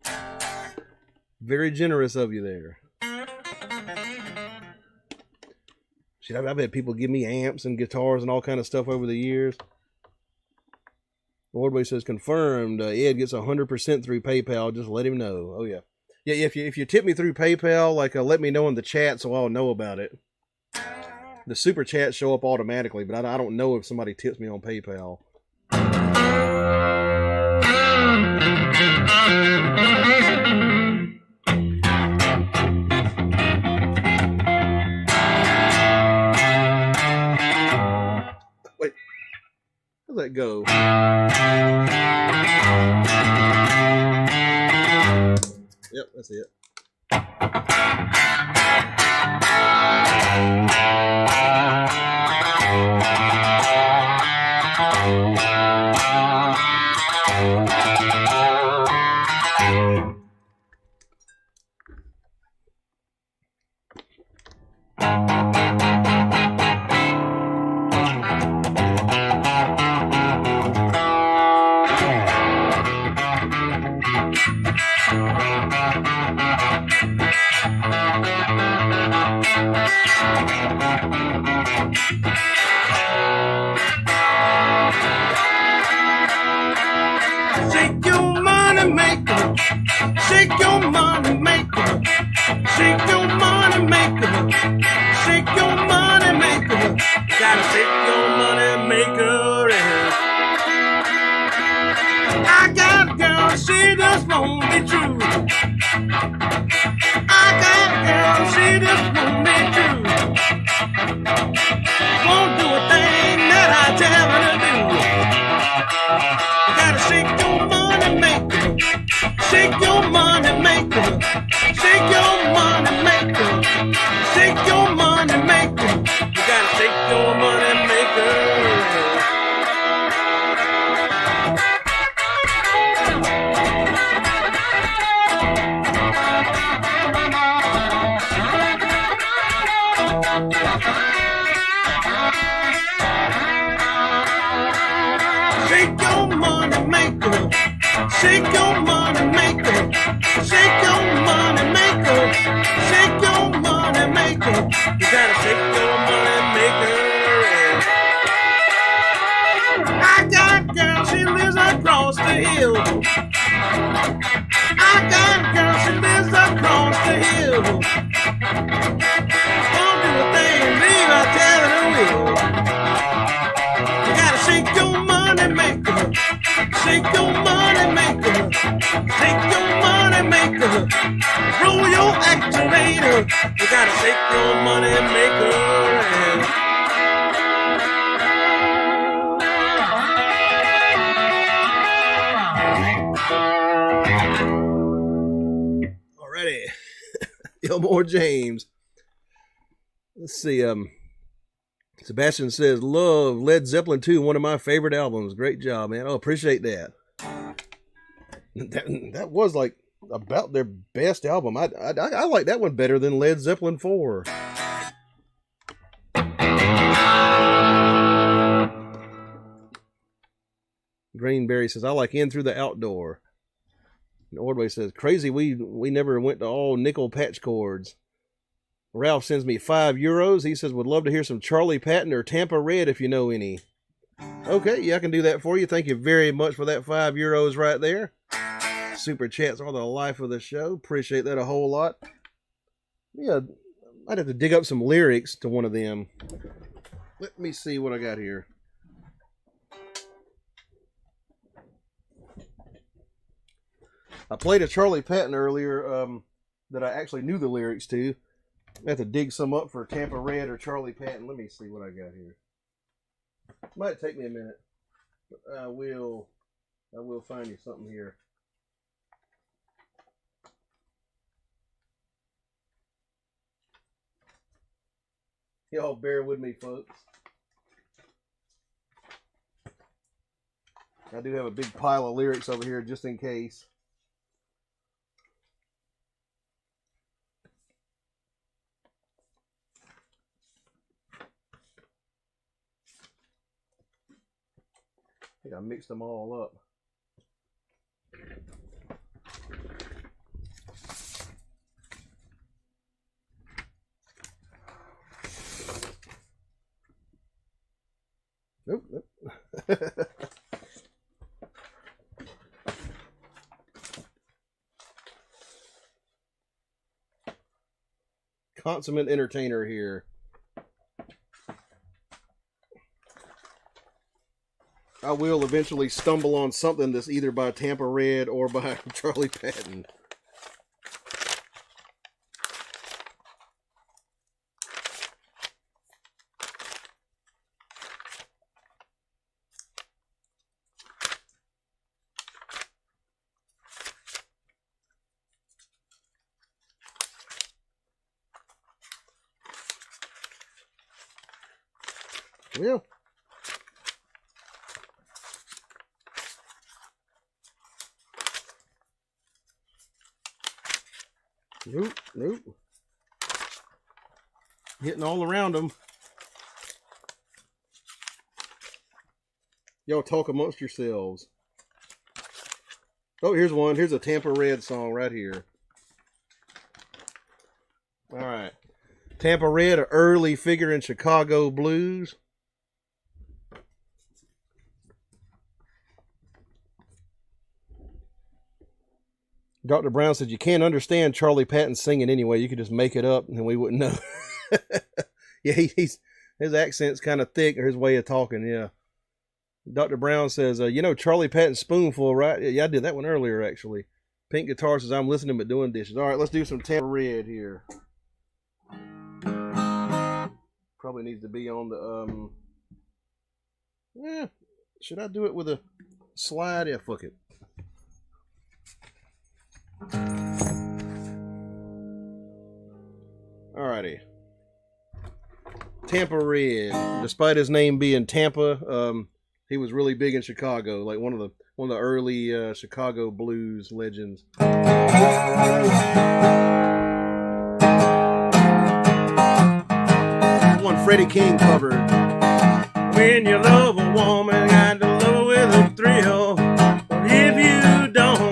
Very generous of you there. Shit, I've had people give me amps and guitars and all kind of stuff over the years. Wardway says, confirmed. Ed gets 100% through PayPal. Just let him know. Oh, yeah. Yeah, if you tip me through PayPal, like, let me know in the chat so I'll know about it. The super chats show up automatically, but I don't know if somebody tips me on PayPal. Wait. How'd that go? Yep, that's it. Shake your money maker, shake your money maker, shake your money maker, shake your money maker. You gotta shake your money maker. I got a girl, she just won't be true. I got a girl, she just won't be true. Won't do a thing that I tell her to do. You gotta shake your money maker, shake your money maker, shake your money maker, shake your shake your money maker, shake your money maker, shake your money maker. You gotta shake your money maker. I got a girl, she lives across the hill. I got a girl, she lives across the hill. Won't do a thing, leave her telling her will. You gotta shake your money maker, shake your money maker, shake your money maker, roll your actuator. You gotta shake your money maker. Alrighty. Elmore James. Let's see. Sebastian says, love Led Zeppelin 2, one of my favorite albums. Great job, man. Oh, appreciate that. That was like about their best album. I like that one better than Led Zeppelin 4. Greenberry says, I like In Through the Outdoor. And Ordway says, crazy we never went to all nickel patch chords. Ralph sends me €5. He says, would love to hear some Charlie Patton or Tampa Red if you know any. Okay, yeah, I can do that for you. Thank you very much for that €5 right there. Super chats are the life of the show. Appreciate that a whole lot. Yeah, I'd have to dig up some lyrics to one of them. Let me see what I got here. I played a Charlie Patton earlier that I actually knew the lyrics to. I have to dig some up for Tampa Red or Charlie Patton. Let me see what I got here. Might take me a minute, but I will find you something here. Y'all bear with me, folks. I do have a big pile of lyrics over here just in case. I think I mixed them all up. Nope. Consummate entertainer here. I will eventually stumble on something that's either by Tampa Red or by Charlie Patton. Yeah. Nope. Hitting all around them. Y'all talk amongst yourselves. Oh, here's one. Here's a Tampa Red song right here. All right. Tampa Red, an early figure in Chicago blues. Dr. Brown said, you can't understand Charlie Patton singing anyway. You could just make it up and we wouldn't know. Yeah, his accent's kind of thick, or his way of talking, yeah. Dr. Brown says, you know Charlie Patton's Spoonful, right? Yeah, I did that one earlier, actually. Pink Guitar says, I'm listening but doing dishes. All right, let's do some Tampa Red here. Probably needs to be on the, yeah, should I do it with a slide? Yeah, fuck it. Alrighty. Tampa Red. Despite his name being Tampa, he was really big in Chicago, like one of the early Chicago blues legends. One Freddie King covered. When you love a woman, got to love her with a thrill. But if you don't,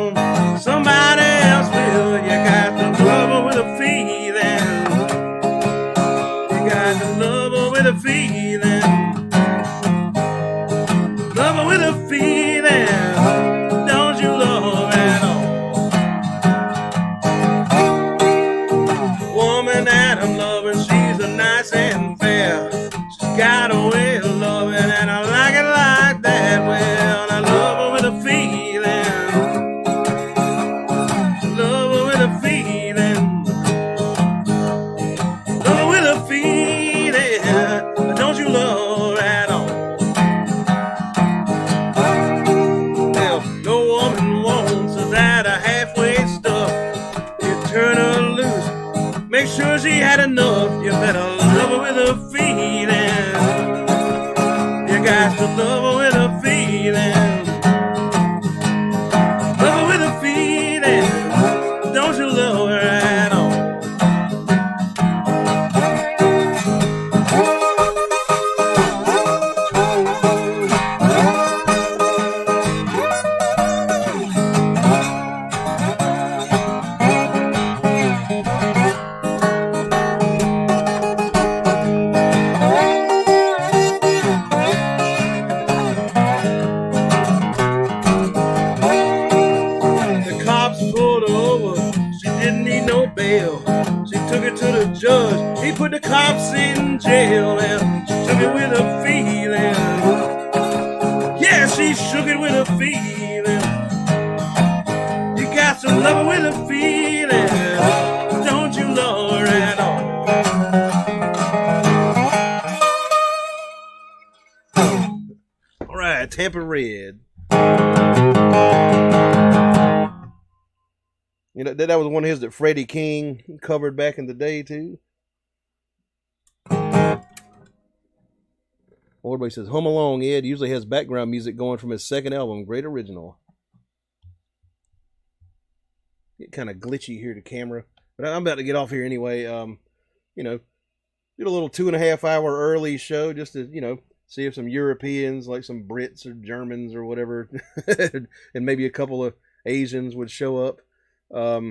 bail. She took it to the judge. He put the cops in jail, and she took it with a feeling. Yeah, she shook it with a feeling. You got to love her with a feeling. Don't you love her at all? All right, Tampa Red. You know, that was one of his that Freddie King covered back in the day, too. Everybody says, Home Along, Ed usually has background music going from his second album, Great Original. Get kind of glitchy here, the camera. But I'm about to get off here anyway. You know, did a little 2.5 hour early show just to, you know, see if some Europeans, like some Brits or Germans or whatever, and maybe a couple of Asians would show up. A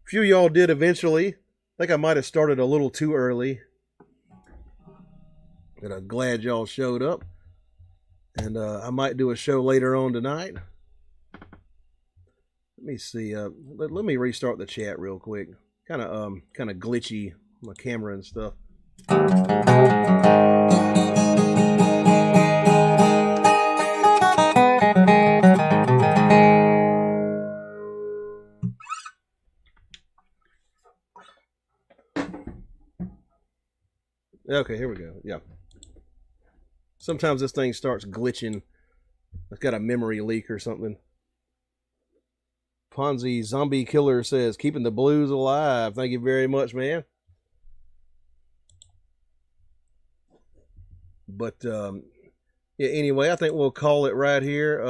few of y'all did eventually. I think I might have started a little too early. But I'm glad y'all showed up. And I might do a show later on tonight. Let me see. Let me restart the chat real quick. Kind of glitchy, my camera and stuff. Okay, here we go. Yeah. Sometimes this thing starts glitching. It's got a memory leak or something. Ponzi Zombie Killer says, keeping the blues alive. Thank you very much, man. But yeah, anyway, I think we'll call it right here.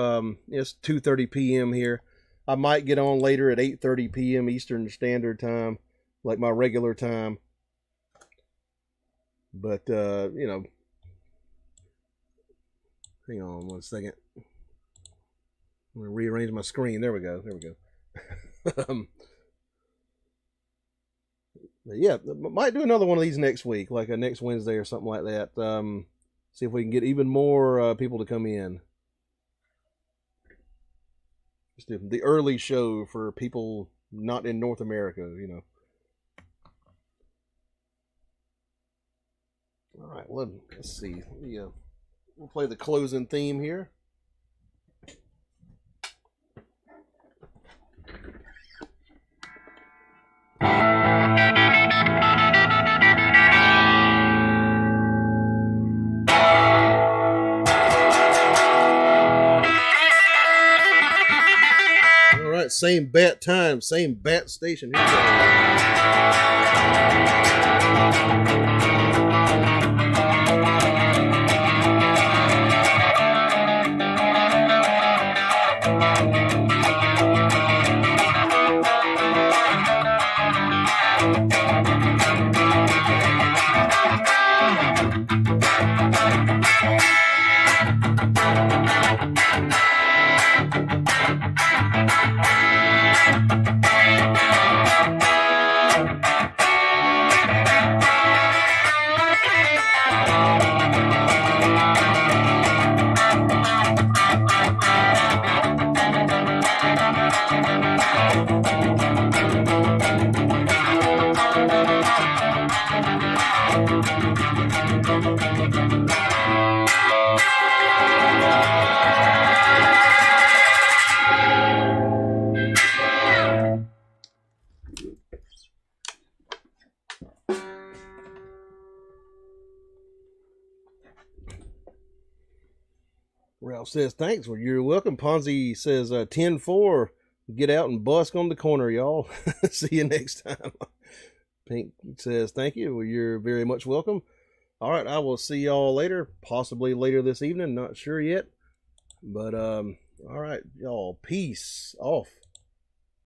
It's 2:30 p.m. here. I might get on later at 8:30 p.m. Eastern Standard Time, like my regular time. But, you know, hang on one second. I'm going to rearrange my screen. There we go. There we go. Yeah, might do another one of these next week, like a next Wednesday or something like that. See if we can get even more people to come in. Just the early show for people not in North America, you know. All right, let's see. We'll play the closing theme here. All right, same bat time, same bat station. Here we go. Ralph says, thanks. Well, you're welcome. Ponzi says, 10-4. Get out and busk on the corner, y'all. See you next time. Pink says, thank you. Well, you're very much welcome. All right, I will see y'all later. Possibly later this evening. Not sure yet. But, all right, y'all. Peace off.